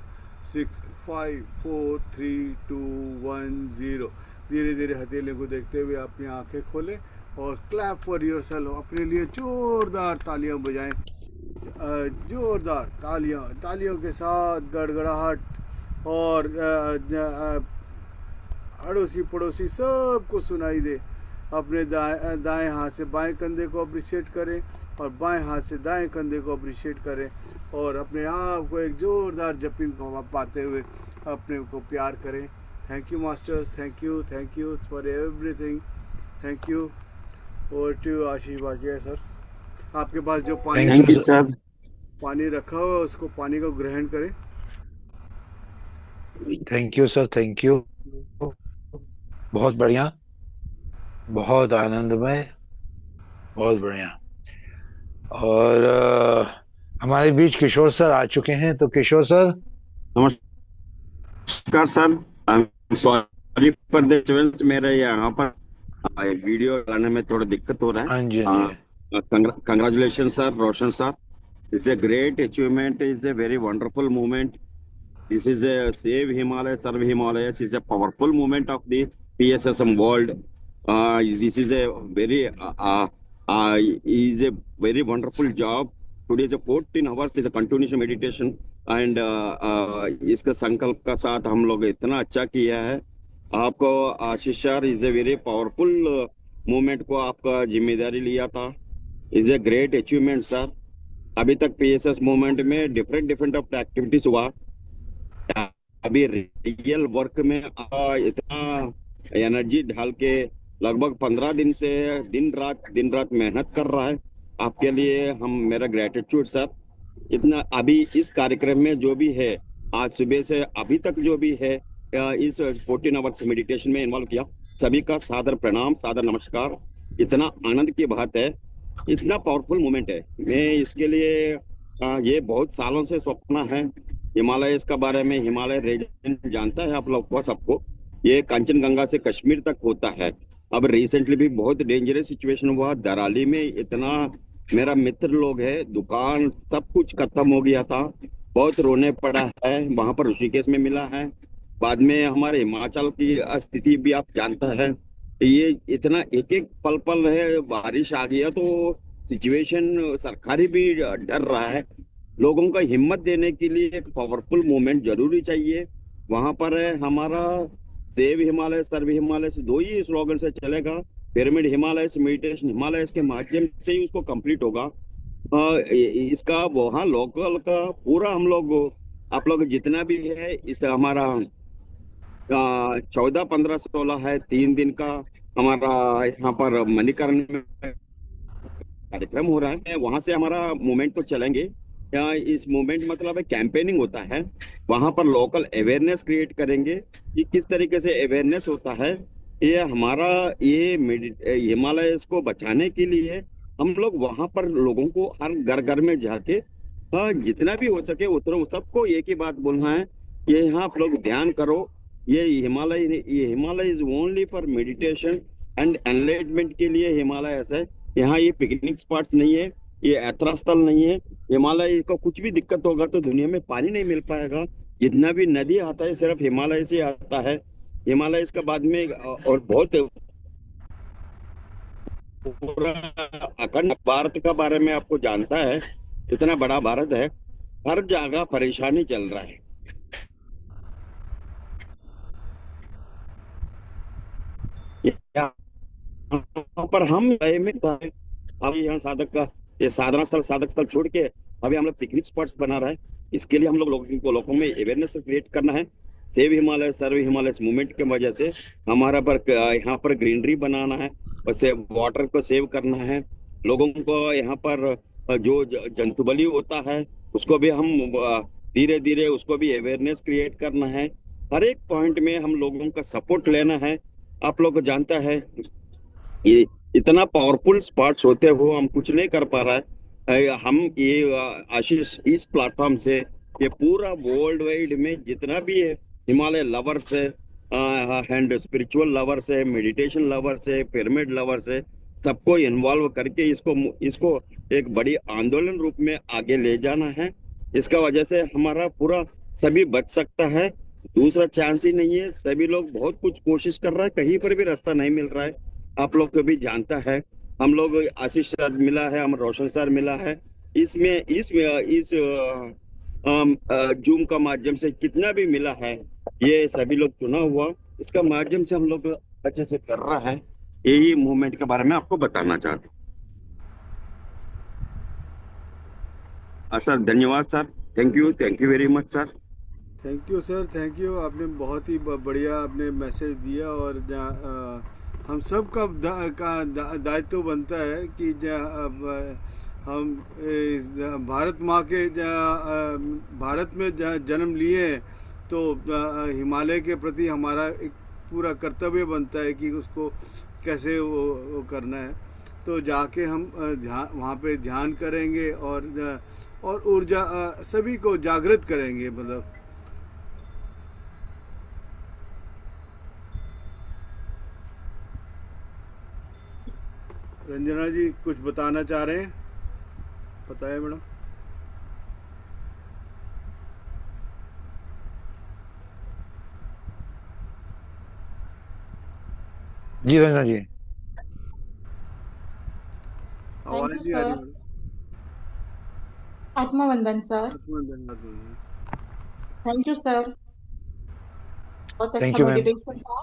6 5 4 3 2 1 0। धीरे धीरे हथेली को देखते हुए अपनी आंखें खोलें और क्लैप फॉर योरसेल्फ, अपने लिए जोरदार तालियां बजाएं। जोरदार तालियां, तालियों के साथ गड़गड़ाहट और अड़ोसी पड़ोसी सबको सुनाई दे। अपने दाएं हाथ से बाएं कंधे को अप्रिशिएट करें और बाएं हाथ से दाएं कंधे को अप्रिशिएट करें और अपने आप को एक जोरदार जपिंग पाते हुए अपने को प्यार करें। Thank you masters, thank you for everything, thank you. और टू आशीष भाटिया सर, आपके पास जो थैंक यू सर। पानी रखा हुआ है उसको, पानी को ग्रहण करें। Thank you sir, thank you. बहुत बढ़िया, बहुत आनंदमय, बहुत बढ़िया। और हमारे बीच किशोर सर आ चुके हैं। तो किशोर सर, नमस्कार sir. Sorry for the disturbance, मेरे यहाँ पर वीडियो चलाने में थोड़ा दिक्कत हो रहा है। हाँ जी, हाँ जी। Congratulation sir, Roshan sir. It's a great achievement, is a very wonderful movement. This is a Save Himalaya, Serve Himalayas is a powerful movement of the PSSM world. This is a very is a very wonderful job. Today is a 14 hours is a continuous meditation and इसका संकल्प का साथ हम लोग इतना अच्छा किया है। आपको Ashish sir is a very powerful movement को आपका जिम्मेदारी लिया था। Is a great achievement sir. अभी तक PSS मूवमेंट में डिफरेंट ऑफ एक्टिविटीज हुआ। अभी रियल वर्क में इतना एनर्जी ढाल के लगभग 15 दिन से दिन रात मेहनत कर रहा है। आपके लिए हम मेरा ग्रेटिट्यूड सर। इतना अभी इस कार्यक्रम में जो भी है, आज सुबह से अभी तक जो भी है इस 14 आवर्स मेडिटेशन में इन्वॉल्व किया, सभी का सादर प्रणाम, सादर नमस्कार। इतना आनंद की बात है, इतना पावरफुल मोमेंट है। मैं इसके लिए ये बहुत सालों से स्वप्न है। हिमालय के बारे में हिमालय रीजन जानता है आप लोग को, सबको। ये कंचनगंगा से कश्मीर तक होता है। अब रिसेंटली भी बहुत डेंजरस सिचुएशन हुआ दराली में। इतना मेरा मित्र लोग है, दुकान सब कुछ खत्म हो गया था, बहुत रोने पड़ा है। वहां पर ऋषिकेश में मिला है। बाद में हमारे हिमाचल की स्थिति भी आप जानता है। ये इतना एक एक पल पल है, बारिश आ गया तो सिचुएशन सरकारी भी डर रहा है। लोगों का हिम्मत देने के लिए एक पावरफुल मूवमेंट जरूरी चाहिए। वहां पर हमारा सेव हिमालय, सर्व हिमालय से दो ही स्लोगन से चलेगा। पिरामिड हिमालय, मेडिटेशन हिमालय के माध्यम से ही उसको कंप्लीट होगा। इसका वहाँ लोकल का पूरा हम लोग, आप लोग जितना भी है, इस हमारा 14, 15, 16 है 3 दिन का हमारा यहाँ पर मणिकरण में कार्यक्रम हो रहा है। वहां से हमारा मूवमेंट तो चलेंगे। इस मूवमेंट मतलब कैंपेनिंग होता है, वहां पर लोकल अवेयरनेस क्रिएट करेंगे कि किस तरीके से अवेयरनेस होता है। ये हमारा ये हिमालय को बचाने के लिए हम लोग वहां पर लोगों को हर घर घर में जाके जितना भी हो सके उतना सबको एक ही बात बोलना है, ये यहाँ आप लोग ध्यान करो। ये Himalaya is only for meditation and enlightenment के लिए हिमालय ऐसा है। यहाँ ये पिकनिक स्पॉट नहीं है, ये यात्रा स्थल नहीं है। हिमालय को कुछ भी दिक्कत होगा तो दुनिया में पानी नहीं मिल पाएगा। जितना भी नदी आता है सिर्फ हिमालय से आता है। हिमालय इसका बाद में और बहुत पूरा अखंड भारत का बारे में आपको जानता है, इतना बड़ा भारत है, हर जगह परेशानी चल रहा है। यहाँ पर हम में अभी यहाँ साधक का ये साधक स्थल छोड़ के अभी हम लोग पिकनिक स्पॉट्स बना रहे हैं। इसके लिए हम लोग लोगों में अवेयरनेस क्रिएट करना है। सेव हिमालय, सर्व हिमालय मूवमेंट की वजह से हमारा पर यहाँ पर ग्रीनरी बनाना है और वाटर को सेव करना है। लोगों को यहाँ पर जो जंतु बलि होता है उसको भी हम धीरे धीरे उसको भी अवेयरनेस क्रिएट करना है। हर एक पॉइंट में हम लोगों का सपोर्ट लेना है। आप लोग को जानता है ये इतना पावरफुल स्पॉट्स होते हुए हम कुछ नहीं कर पा रहा है। हम ये आशीष इस प्लेटफॉर्म से ये पूरा वर्ल्ड वाइड में जितना भी है हिमालय लवर्स है एंड स्पिरिचुअल लवर्स है, मेडिटेशन लवर्स है, पिरामिड लवर्स है, सबको इन्वॉल्व करके इसको इसको एक बड़ी आंदोलन रूप में आगे ले जाना है। इसका वजह से हमारा पूरा सभी बच सकता है, दूसरा चांस ही नहीं है। सभी लोग बहुत कुछ कोशिश कर रहा है, कहीं पर भी रास्ता नहीं मिल रहा है। आप लोग को भी जानता है, हम लोग आशीष सर मिला है, हम रोशन सर मिला है, इसमें इस जूम का माध्यम से कितना भी मिला है, ये सभी लोग चुना हुआ इसका माध्यम से हम लोग अच्छे से कर रहा है। यही मूवमेंट के बारे में आपको बताना चाहते हैं। सर धन्यवाद sir, thank you very much sir. Thank you sir, thank you. आपने बहुत ही बढ़िया आपने मैसेज दिया, और हम सब का दायित्व बनता है कि हम इस भारत माँ के भारत में जन्म लिए हैं, तो हिमालय के प्रति हमारा एक पूरा कर्तव्य बनता है कि उसको कैसे वो करना है। तो जाके हम वहाँ पे ध्यान करेंगे, और ऊर्जा सभी को जागृत करेंगे। मतलब रंजना जी कुछ बताना चाह रहे हैं, बताएं मैडम। जी रंजना जी। आवाज थैंक यू नहीं आ रही सर। मैडम। आत्मवंदन सर। धन्यवाद। थैंक यू सर, बहुत अच्छा थैंक यू मैम। मेडिटेशन था।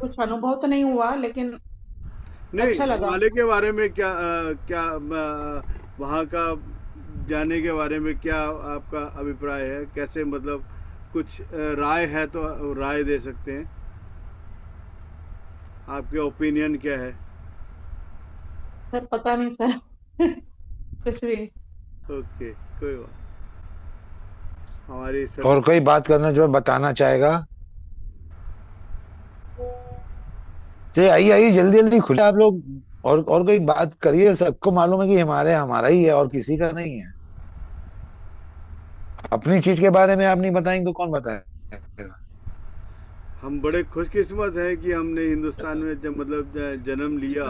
कुछ अनुभव तो नहीं हुआ, लेकिन नहीं, अच्छा लगा। हिमालय के बारे में क्या वहाँ का जाने के बारे में क्या आपका अभिप्राय है? कैसे, मतलब कुछ राय है तो राय दे सकते हैं। आपके ओपिनियन क्या है? सर पता नहीं सर कुछ भी। ओके, कोई बात। हमारी और सभी कोई बात करना जो बताना चाहेगा? चलिए आइए आइए, जल्दी जल्दी खुले आप लोग। और कोई बात करिए, सबको मालूम है कि हिमालय हमारा ही है और किसी का नहीं है। अपनी चीज के बारे में आप नहीं बताएंगे तो कौन बताएगा? हम बड़े खुशकिस्मत हैं कि हमने हिंदुस्तान में मतलब जन्म लिया,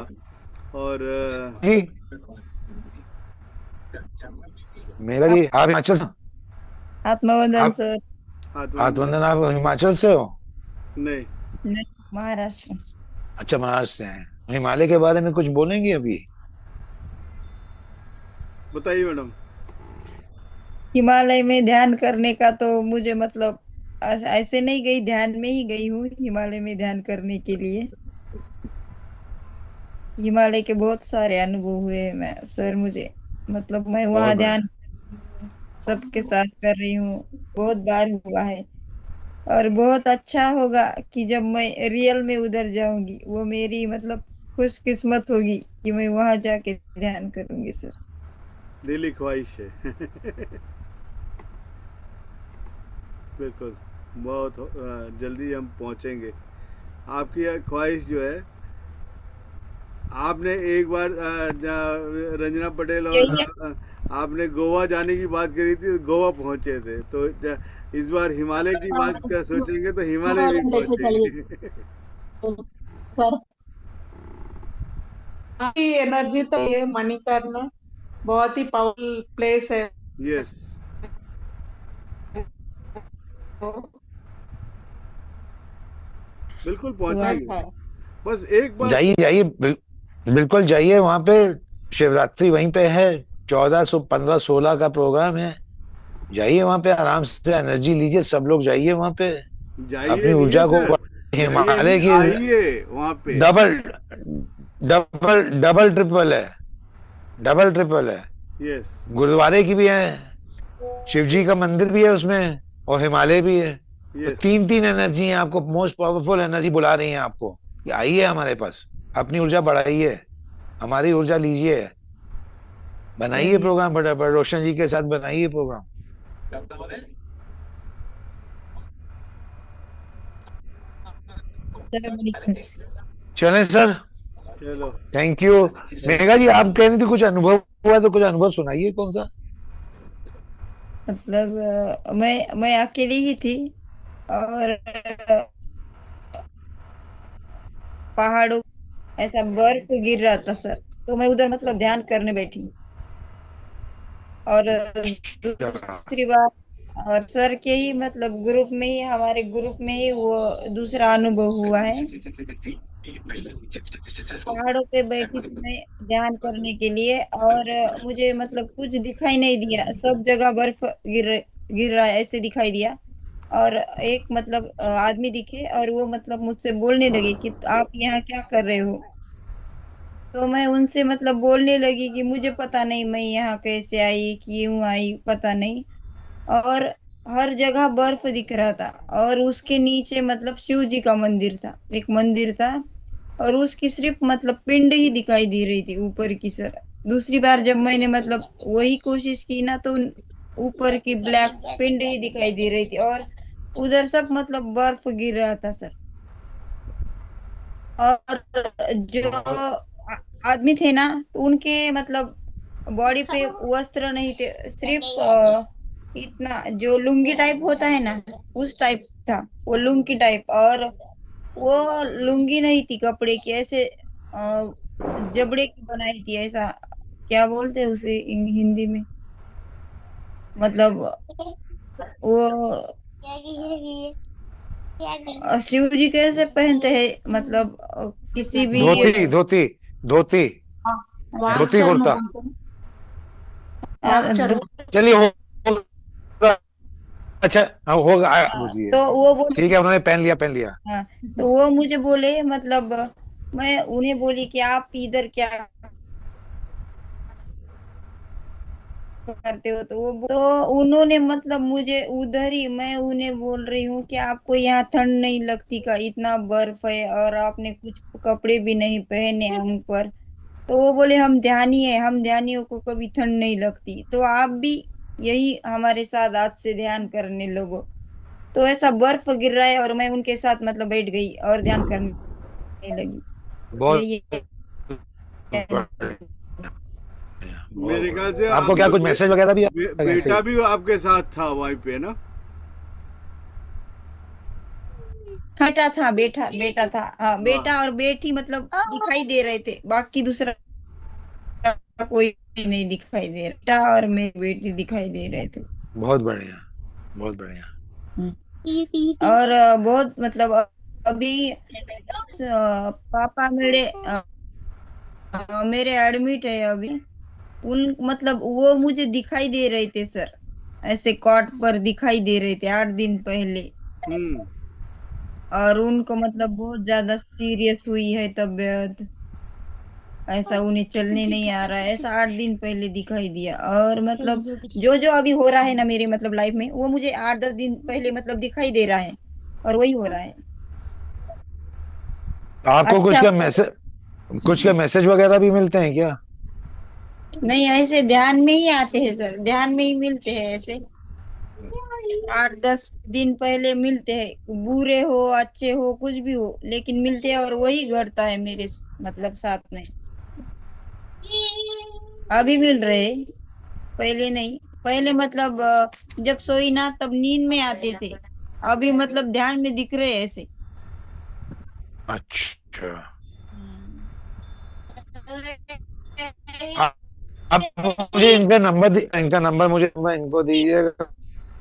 और जी मेघा जी, आप हिमाचल से? आत्मवंदन आप सर। आत्मबंधन। वंदन, आप हिमाचल से हो? नहीं, नहीं, महाराष्ट्र। अच्छा, महाराष्ट्र से हैं। हिमालय के बारे में कुछ बोलेंगे अभी? बताइए मैडम। हिमालय में ध्यान करने का तो मुझे मतलब ऐसे नहीं गई, ध्यान में ही गई हूँ हिमालय में ध्यान करने के लिए। हिमालय के बहुत सारे अनुभव हुए हैं मैं सर, मुझे मतलब मैं बहुत वहाँ बढ़िया। ध्यान सबके साथ कर रही हूँ, बहुत बार हुआ है। और बहुत अच्छा होगा कि जब मैं रियल में उधर जाऊंगी, वो मेरी मतलब खुशकिस्मत होगी कि मैं वहां जाके ध्यान करूंगी सर। दिली ख्वाहिश है बिल्कुल, बहुत जल्दी हम पहुंचेंगे। आपकी यह ख्वाहिश जो है, आपने एक बार रंजना पटेल और आपने गोवा जाने की बात करी थी, तो गोवा पहुंचे थे। तो इस बार हिमालय की बात क्या सोचेंगे, तो हिमालय भी लेके चलिए पहुंचेंगे सर। आपकी एनर्जी तो ये मणिकर्ण बहुत ही पावरफुल प्लेस है। यस, बिल्कुल हुआ पहुंचेंगे। है। बस एक बार जाइए जाइए, बिल्कुल जाइए वहां पे। शिवरात्रि वहीं पे है, 14, 15, 16 का प्रोग्राम है। जाइए वहां पे, आराम से एनर्जी लीजिए, सब लोग जाइए वहां पे। जाइए अपनी नहीं है ऊर्जा को सर, जाइए हिमालय नहीं, की आइए वहां पे। डबल डबल डबल ट्रिपल है, डबल ट्रिपल है। यस, गुरुद्वारे की भी है, शिव जी का मंदिर भी है उसमें, और हिमालय भी है। तो यस, तीन तीन एनर्जी है आपको, मोस्ट पावरफुल एनर्जी बुला रही है आपको कि आइए हमारे पास, अपनी ऊर्जा बढ़ाइए, हमारी ऊर्जा लीजिए। बनाइए चलिए प्रोग्राम फटाफट, रोशन जी के साथ बनाइए प्रोग्राम। चलो, चलें सर? चलो थैंक यू। मेघा जी, आप कह रही थी कुछ अनुभव हुआ, तो कुछ अनुभव सुनाइए, कौन सा? मतलब मैं अकेली ही थी, और पहाड़ों, ऐसा बर्फ गिर रहा था सर। तो मैं उधर मतलब ध्यान करने बैठी। और दूसरी बात, और सर के ही मतलब ग्रुप में ही, हमारे ग्रुप में ही वो दूसरा अनुभव हुआ है। पहाड़ों पे बैठी थी मैं ध्यान करने के लिए, और मुझे मतलब कुछ दिखाई नहीं दिया, सब जगह बर्फ गिर गिर रहा है ऐसे दिखाई दिया। और एक मतलब आदमी दिखे, और वो मतलब मुझसे बोलने लगे कि आप यहाँ क्या कर रहे हो। तो मैं उनसे मतलब बोलने लगी कि मुझे पता नहीं, मैं यहाँ कैसे आई, क्यों आई, पता नहीं। और हर जगह बर्फ दिख रहा था, और उसके नीचे मतलब शिव जी का मंदिर था, एक मंदिर था। और उसकी सिर्फ मतलब पिंड ही दिखाई दे रही थी ऊपर की सर। दूसरी बार जब मैंने मतलब वही कोशिश की ना, तो ऊपर की ब्लैक पिंड ही दिखाई दे रही थी, और उधर सब मतलब बर्फ गिर रहा था सर। और जो बहुत आदमी थे ना, तो उनके मतलब बॉडी पे वस्त्र नहीं थे, सिर्फ इतना जो लुंगी टाइप होता है ना, उस टाइप था, वो लुंगी टाइप। और वो लुंगी नहीं थी कपड़े की, ऐसे जबड़े की बनाई थी ऐसा। क्या बोलते हैं उसे हिंदी में, मतलब वो शिव जी कैसे पहनते हैं, मतलब किसी भी धोती धोती धोती वाघ धोती चर्म कुर्ता। बोलते हैं, वाघ चर्म। तो चलिए, होगा। अच्छा, हाँ, होगा, बुझिए। वो बोले, ठीक है, उन्होंने पहन लिया, पहन लिया। हाँ, तो वो मुझे बोले मतलब, मैं उन्हें बोली कि आप इधर क्या करते हो। तो उन्होंने मतलब मुझे उधर ही, मैं उन्हें बोल रही हूँ कि आपको यहाँ ठंड नहीं लगती का, इतना बर्फ है और आपने कुछ कपड़े भी नहीं पहने हम पर। तो वो बोले हम ध्यानी है, हम ध्यानियों को कभी ठंड नहीं लगती, तो आप भी यही हमारे साथ आज से ध्यान करने लगो। तो ऐसा बर्फ गिर रहा है, और मैं उनके साथ मतलब बैठ गई और ध्यान करने लगी। बहुत यही है। बढ़िया, बहुत मेरे ख्याल से बढ़िया। आपको क्या आपका कुछ मैसेज वगैरह भी आया ऐसे बेटा ही? भी आपके साथ था वहीं पे ना? बेटा था, बेटा था, हाँ, वाह। बेटा और बेटी मतलब दिखाई दे रहे थे, बाकी दूसरा कोई नहीं दिखाई दे रहा। बेटा और मेरी बेटी दिखाई दे रहे थे। बहुत बढ़िया, बहुत बढ़िया। हम्म। और बहुत मतलब अभी पापा मेरे एडमिट है अभी। उन मतलब वो मुझे दिखाई दे रहे थे सर, ऐसे कॉट पर दिखाई दे रहे थे 8 दिन पहले। हम्म। और उनको मतलब बहुत ज्यादा सीरियस हुई है तबीयत, ऐसा उन्हें चलने नहीं आ रहा है, ऐसा 8 दिन पहले दिखाई दिया। और मतलब जो जो अभी हो रहा है ना मेरे मतलब लाइफ में, वो मुझे 8-10 दिन पहले मतलब दिखाई दे रहा है, और वही हो रहा है। आपको अच्छा, कुछ क्या मैसेज वगैरह भी मिलते हैं क्या? नहीं, ऐसे ध्यान में ही आते हैं सर, ध्यान में ही मिलते हैं ऐसे। 8-10 दिन पहले मिलते हैं, बुरे हो अच्छे हो कुछ भी हो, लेकिन मिलते हैं, और वही घटता है मेरे मतलब साथ में। अभी मिल रहे हैं, पहले नहीं। पहले मतलब जब सोई ना तब नींद में आते थे, अभी मतलब ध्यान में दिख रहे हैं ऐसे। अच्छा। हम्म। आ- आप मुझे इनका नंबर मुझे इनको दीजिएगा।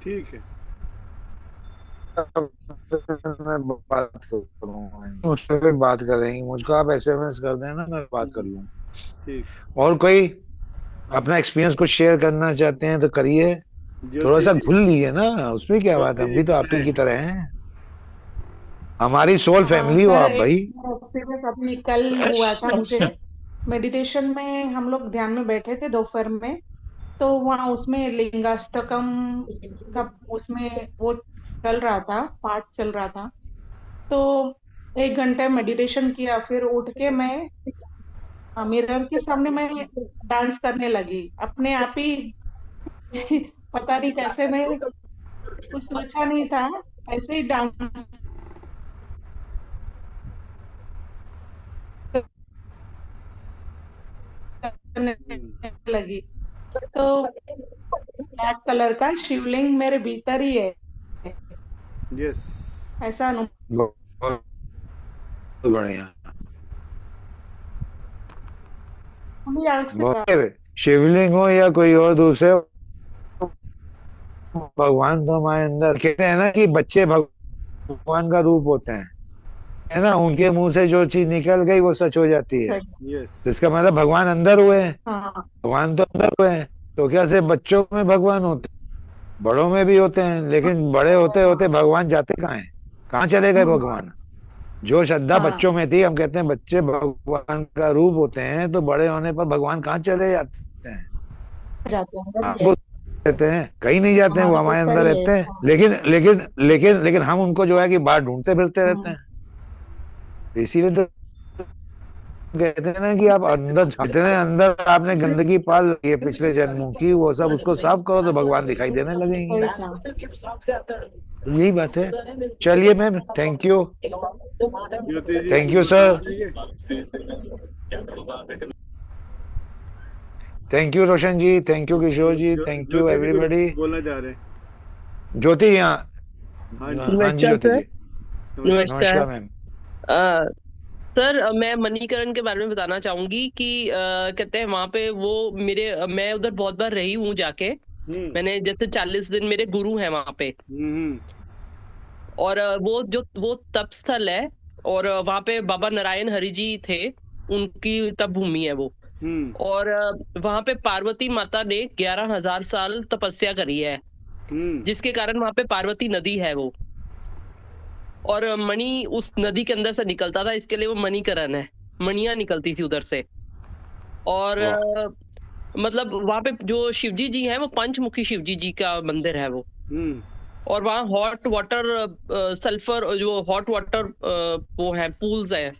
ठीक है। मैं बात करूंगा, उससे भी बात करेंगे, मुझको आप एसएमएस कर देना, मैं बात कर लूंगा। ठीक। और कोई अपना एक्सपीरियंस कुछ शेयर करना चाहते हैं तो करिए। थोड़ा ज्योति सा जी। घुल लिए ना, उसमें क्या बात है, ज्योति हम जी भी तो आप कहाँ ही है? की तरह हैं। हमारी सोल फैमिली हो सर, आप एक भाई। एक्सपीरियंस अभी कल हुआ था मुझे। मेडिटेशन में हम लोग ध्यान में बैठे थे दोपहर में। तो वहाँ उसमें लिंगाष्टकम का उसमें वो चल रहा था, पाठ चल रहा था। तो 1 घंटे मेडिटेशन किया, फिर उठ के मैं मिरर के सामने मैं डांस करने लगी अपने आप ही। पता नहीं कैसे, मैं कुछ सोचा नहीं था, ऐसे ही डांस करने लगी। तो ब्लैक कलर का शिवलिंग मेरे भीतर ही है, यस, ऐसा अनुभव बहुत बढ़िया। खुली आंख से बहुत शिवलिंग हो या कोई और दूसरे हो, भगवान तो हमारे अंदर, कहते हैं ना कि बच्चे भगवान का रूप होते हैं, है ना, उनके मुंह से जो चीज निकल गई वो सच हो जाती है। यस, तो इसका मतलब भगवान अंदर हुए हैं, हाँ भगवान तो अंदर हुए हैं। तो क्या सिर्फ बच्चों में भगवान होते हैं? बड़ों में भी होते हैं, लेकिन बड़े होते होते भगवान जाते कहाँ हैं? कहाँ चले गए भगवान? जो श्रद्धा हाँ बच्चों में थी, हम कहते हैं बच्चे भगवान का रूप होते हैं, तो बड़े होने पर भगवान कहाँ चले जाते हैं? जाते हैं अंदर ही आपको है, रहते हैं, कहीं नहीं जाते हैं, वो हमारे हमारे भीतर अंदर ही रहते है। हैं। लेकिन हम उनको जो है कि बाहर ढूंढते फिरते रहते हैं। इसीलिए तो कहते हैं ना कि आप अंदर झांकते हैं, अंदर आपने गंदगी पाल रखी है पिछले जन्मों की, वो सब उसको साफ करो तो भगवान दिखाई देने लगेंगे। सही कहा। यही बात है। चलिए ma'am, thank you, Jyoti ji thank you कुछ सर, बताएंगे? Thank you Roshan ji, thank you Kishore ji, thank you Jyoti ji कुछ एवरीबॉडी। बोलना चाह रहे हैं? ज्योति यहाँ, हाँ जी, हाँ जी नमस्कार ज्योति सर। जी, नमस्कार। नमस्कार मैम। सर मैं मणिकरण के बारे में बताना चाहूंगी कि कहते हैं वहां पे वो मैं उधर बहुत बार रही हूँ जाके। मैंने जैसे 40 दिन, मेरे गुरु हैं वहां पे। और वो तप स्थल है, और वहां पे बाबा नारायण हरि जी थे, उनकी तप भूमि है वो। और वहां पे पार्वती माता ने 11,000 साल तपस्या करी है, जिसके कारण वहां पे पार्वती नदी है वो। और मणि उस नदी के अंदर से निकलता था, इसके लिए वो मणिकरण है, मणियां निकलती थी उधर से। और मतलब वहां पे जो शिवजी जी हैं वो पंचमुखी शिवजी जी का मंदिर है वो। और वहाँ हॉट वाटर, सल्फर, जो हॉट वाटर वो है, पूल्स है।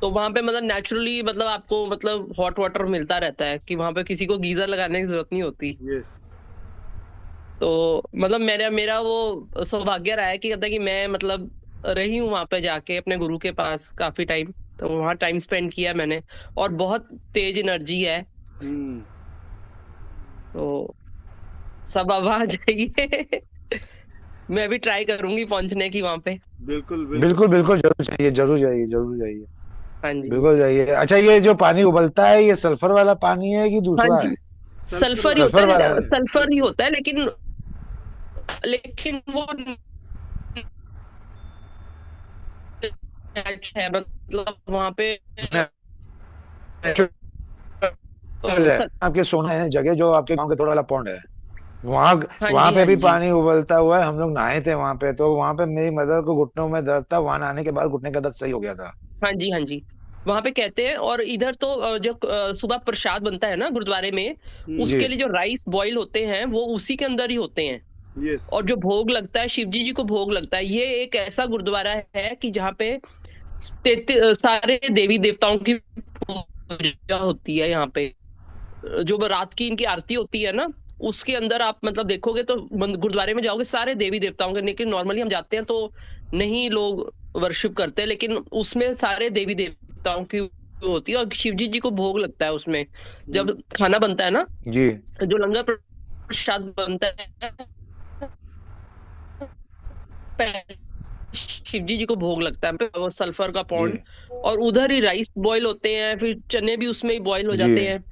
तो वहां पे मतलब नेचुरली, मतलब आपको मतलब हॉट वाटर मिलता रहता है, कि वहां पे किसी को गीजर लगाने की जरूरत नहीं होती। यस, तो मतलब मेरा वो सौभाग्य रहा है कि कहता है कि मैं मतलब रही हूँ वहां पे जाके अपने गुरु के पास काफी टाइम, तो वहां टाइम स्पेंड किया मैंने। और बहुत तेज एनर्जी है, तो सब अब आ जाइए। मैं भी ट्राई करूंगी पहुंचने की वहां पे। बिल्कुल बिल्कुल बिल्कुल, जरूर चाहिए, जरूर जाइए, जरूर जाइए, हाँ जी, बिल्कुल जाइए। अच्छा, ये जो पानी उबलता है, ये सल्फर वाला पानी है कि हाँ दूसरा जी। है? सल्फर ही होता सल्फर वाला है, है। सल्फर ही होता है, लेकिन वो है, मतलब वहां पे आपके सोना है जगह, जो आपके गांव के थोड़ा वाला पौंड है, वहां हाँ वहां जी, पे हाँ भी जी, पानी उबलता हुआ है। हम लोग नहाए थे वहां पे, तो वहां पे मेरी मदर को घुटनों में दर्द था, वहां नहाने के बाद घुटने का दर्द सही हो गया था। हाँ जी, हाँ जी। वहां पे कहते हैं। और इधर तो जो सुबह प्रसाद बनता है ना गुरुद्वारे में, जी उसके लिए जो राइस बॉईल होते हैं वो उसी के अंदर ही होते हैं। यस, और जो भोग लगता है, शिवजी जी को भोग लगता है। ये एक ऐसा गुरुद्वारा है कि जहाँ पे सारे देवी देवताओं की पूजा होती है यहाँ पे। जो रात की इनकी आरती होती है ना, उसके अंदर आप मतलब देखोगे तो गुरुद्वारे में जाओगे, सारे देवी देवताओं के। लेकिन नॉर्मली हम जाते हैं तो नहीं लोग वर्शिप करते, लेकिन उसमें सारे देवी देवताओं की होती है। और शिवजी जी को भोग लगता है उसमें, जब खाना बनता है ना, जी जो लंगर प्रसाद बनता है, शिवजी जी को भोग लगता है वो सल्फर का जी पौंड। और उधर ही राइस बॉईल होते हैं, फिर चने भी उसमें ही बॉईल हो जी जाते हैं।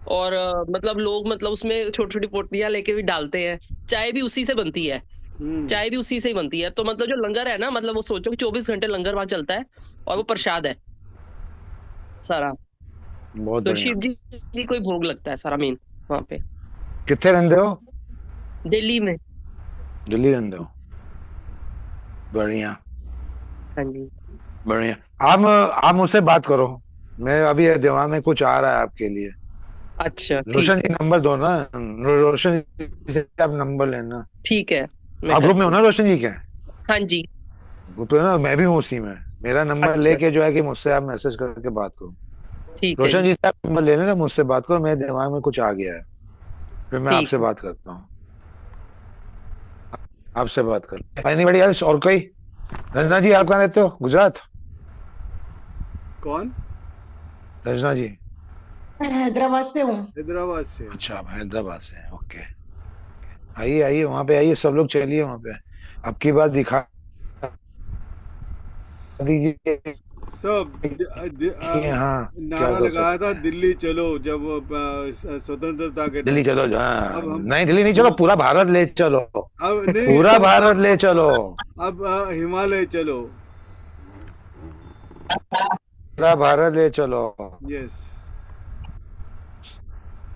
और मतलब लोग मतलब उसमें छोटी छोटी पोटलियां लेके भी डालते हैं। चाय भी उसी से बनती है, चाय भी उसी से ही बनती है। तो मतलब जो लंगर है ना, मतलब वो सोचो कि 24 घंटे लंगर वहां चलता है, और वो प्रसाद है सारा। बहुत तो बढ़िया। शिव जी को ही भोग लगता है सारा मेन वहां पे। कितने रहते हो? दिल्ली में। दिल्ली रहते हो? बढ़िया, हाँ जी, बढ़िया। आप मुझसे बात करो, मैं अभी दिमाग में कुछ आ रहा है आपके लिए। अच्छा रोशन ठीक जी है, नंबर दो ना, रोशन जी से आप नंबर लेना। ठीक है, मैं आप ग्रुप में हो करती ना हूँ। रोशन जी के? हाँ जी, ग्रुप है ना, मैं भी हूँ उसी में। मेरा नंबर अच्छा लेके जो है कि मुझसे आप मैसेज करके बात करो। ठीक है रोशन जी, जी से आप नंबर ले लेना, मुझसे बात करो, मेरे दिमाग में कुछ आ गया है, फिर मैं ठीक आपसे है। बात करता हूँ। आपसे बात कर, एनीबॉडी एल्स, और कोई? रंजना जी, आप कहाँ रहते हो? गुजरात? कौन? रंजना जी? मैं हैदराबाद से हूँ। हैदराबाद से। अच्छा, आप हैदराबाद से हैं, ओके। आइए आइए, वहां पे आइए, सब लोग चलिए वहां पे। अब की बार दिखा दीजिए सब कि हाँ क्या नारा कर लगाया सकते था, हैं। दिल्ली चलो, जब स्वतंत्रता के दिल्ली टाइम। चलो अब हम नहीं, दिल्ली नहीं चलो, पूरा भारत ले चलो। अब नहीं, पूरा भारत ले चलो। अब हिमालय चलो। पूरा भारत ले चलो। यस।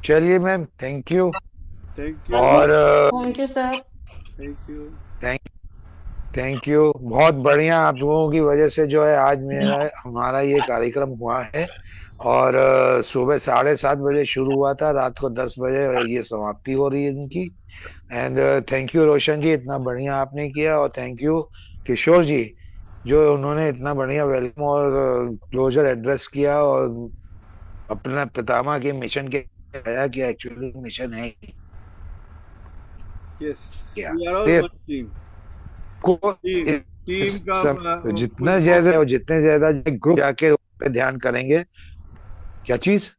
चलिए ma'am, thank you. Thank you. और thank you sir. Thank you. Thank thank you, बहुत बढ़िया। आप लोगों की वजह से जो है आज मेरा हमारा ये कार्यक्रम हुआ है। और सुबह 7:30 बजे शुरू हुआ था, रात को 10 बजे ये समाप्ति हो रही है इनकी। एंड थैंक यू रोशन जी, इतना बढ़िया आपने किया। और थैंक यू किशोर जी, जो उन्होंने इतना बढ़िया वेलकम और क्लोजर एड्रेस किया और अपना पितामह के मिशन के आया कि एक्चुअली मिशन है यस। क्या। वी आर ऑल ये वन टीम। को टीम टीम इस का जितना फुल ज्यादा फॉर्म। और जितने ज्यादा ग्रुप जाके उस पे ध्यान करेंगे। क्या चीज?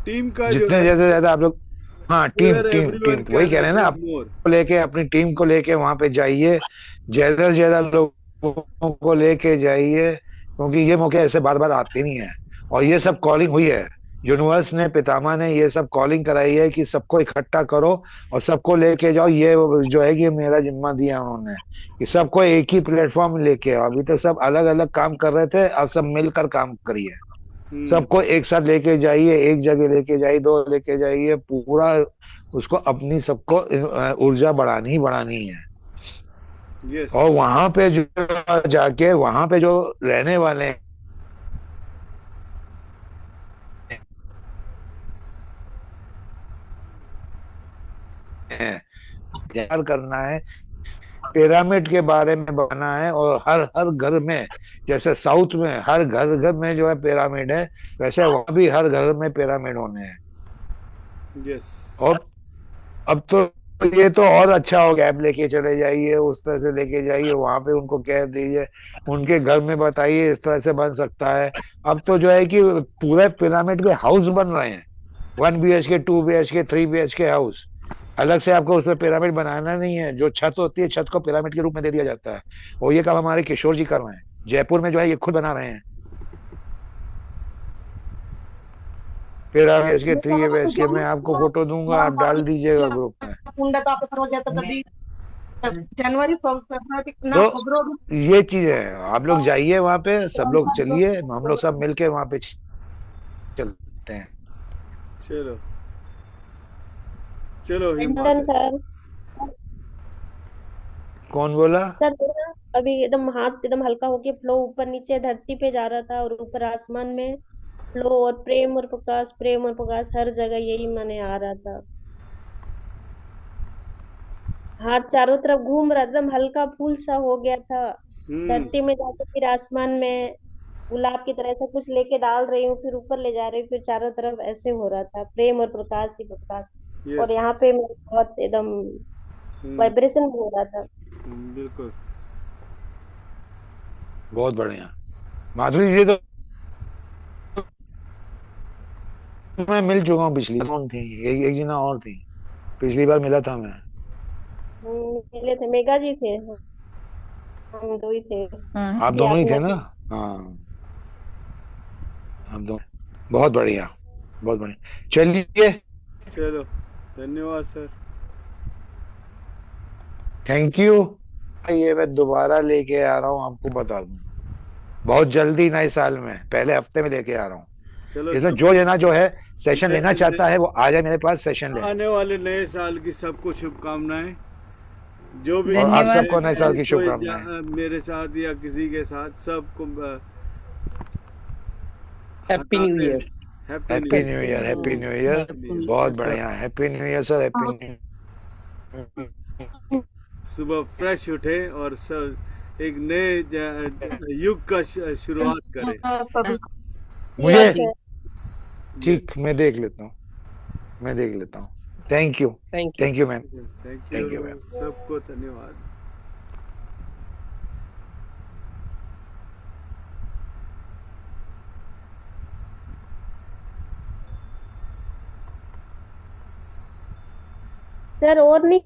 टीम का जो जितने है, ज्यादा ज्यादा आप लोग, हाँ team where team everyone team वही कैन कह रहे हैं ना, अचीव आप मोर। को लेके अपनी टीम को लेके वहां पे जाइए। ज्यादा से ज्यादा लोगों को लेके जाइए, क्योंकि ये मौके ऐसे बार बार आते नहीं है। और ये सब कॉलिंग हुई है, यूनिवर्स ने, पितामह ने ये सब कॉलिंग कराई है कि सबको इकट्ठा करो और सबको लेके जाओ। ये जो है कि मेरा जिम्मा दिया उन्होंने कि सबको एक ही प्लेटफॉर्म लेके आओ। अभी तो सब अलग अलग काम कर रहे थे, अब सब मिलकर काम करिए। हम्म। सबको एक साथ लेके जाइए, एक जगह लेके जाइए, दो लेके जाइए, पूरा उसको अपनी सबको ऊर्जा बढ़ानी ही बढ़ानी है। यस। और वहां पे जो जाके वहां पे जो रहने वाले हैं, ध्यान करना है, पिरामिड के बारे में बताना है। और हर हर घर में, जैसे साउथ में हर घर घर में जो है पिरामिड है, वैसे वहां भी हर घर में पिरामिड होने हैं। यस। और अब तो ये तो और अच्छा हो गया, आप लेके चले जाइए, उस तरह से लेके जाइए, वहां पे उनको कह दीजिए, उनके घर में बताइए इस तरह से बन सकता है। अब तो जो है कि पूरे पिरामिड के हाउस बन रहे हैं, 1 BHK, 2 BHK, 3 BHK हाउस। अलग से आपको उसमें पिरामिड बनाना नहीं है, जो छत होती है छत को पिरामिड के रूप में दे दिया जाता है। और ये काम हमारे किशोर जी कर रहे हैं, जयपुर में जो है ये खुद बना रहे हैं पिरामिड। मी 3 BHK मैं आपको फोटो दूंगा, आप डाल दीजिएगा ग्रुप में। कुंड तापत्र हो जाता कधी जनवरी फेब्रुवारी ना तो फेब्रुवारी। ये चीज है, आप लोग जाइए वहां पे, सब लोग चलिए, हम लोग सब मिलके वहां पे चलते हैं। चलो। चलो अभिनंदन हिमालय। सर। कौन बोला? सर मेरा अभी एकदम हाथ एकदम हल्का होके फ्लो ऊपर नीचे धरती पे जा रहा था और ऊपर आसमान में फ्लो और प्रेम और प्रकाश हर जगह यही मने आ रहा था। हाथ चारों तरफ घूम रहा था, एकदम हल्का फूल सा हो गया था। हम्म। धरती में जाके फिर आसमान में गुलाब की तरह ऐसा कुछ लेके डाल रही हूँ, फिर ऊपर ले जा रही हूँ, फिर चारों तरफ ऐसे हो रहा था, प्रेम और प्रकाश ही प्रकाश। और यस। यहाँ पे मैं बहुत एकदम हम्म। वाइब्रेशन भी हो रहा था। बिल्कुल। बहुत बढ़िया। माधुरी जी तो मैं मिल चुका हूँ, पिछली कौन थी, एक जना और थी, पिछली बार मिला था मैं। मिले थे, मेगा जी थे, हम दो ही थे। हाँ आप ये दोनों ही आपने थे ना? हाँ, आप दोनों। बहुत बढ़िया, बहुत बढ़िया। चलिए, चलो, धन्यवाद सर। Thank you. ये मैं दोबारा लेके आ रहा हूँ, आपको बता दूं, बहुत जल्दी, नए साल में पहले हफ्ते में लेके आ रहा हूँ। चलो इसमें सब जो जना जो है सेशन नए लेना चाहता है वो आ जाए मेरे पास, सेशन ले। आने वाले नए साल की सबको शुभकामनाएं। जो भी और आप धन्यवाद सबको नए साल की कोई शुभकामनाएं। मेरे साथ या किसी के साथ सबको happy new year. Happy new happy new year, happy new year. बहुत ईयर। बढ़िया, happy new year sir, happy new. सुबह फ्रेश उठे और सब एक नए युग का शुरुआत करें। मुझे सर। ठीक, यस। मैं देख लेता हूँ, मैं देख लेता हूँ। Thank you, thank you. Thank you ma'am, thank thank you you ma'am. सबको, धन्यवाद। सर और नहीं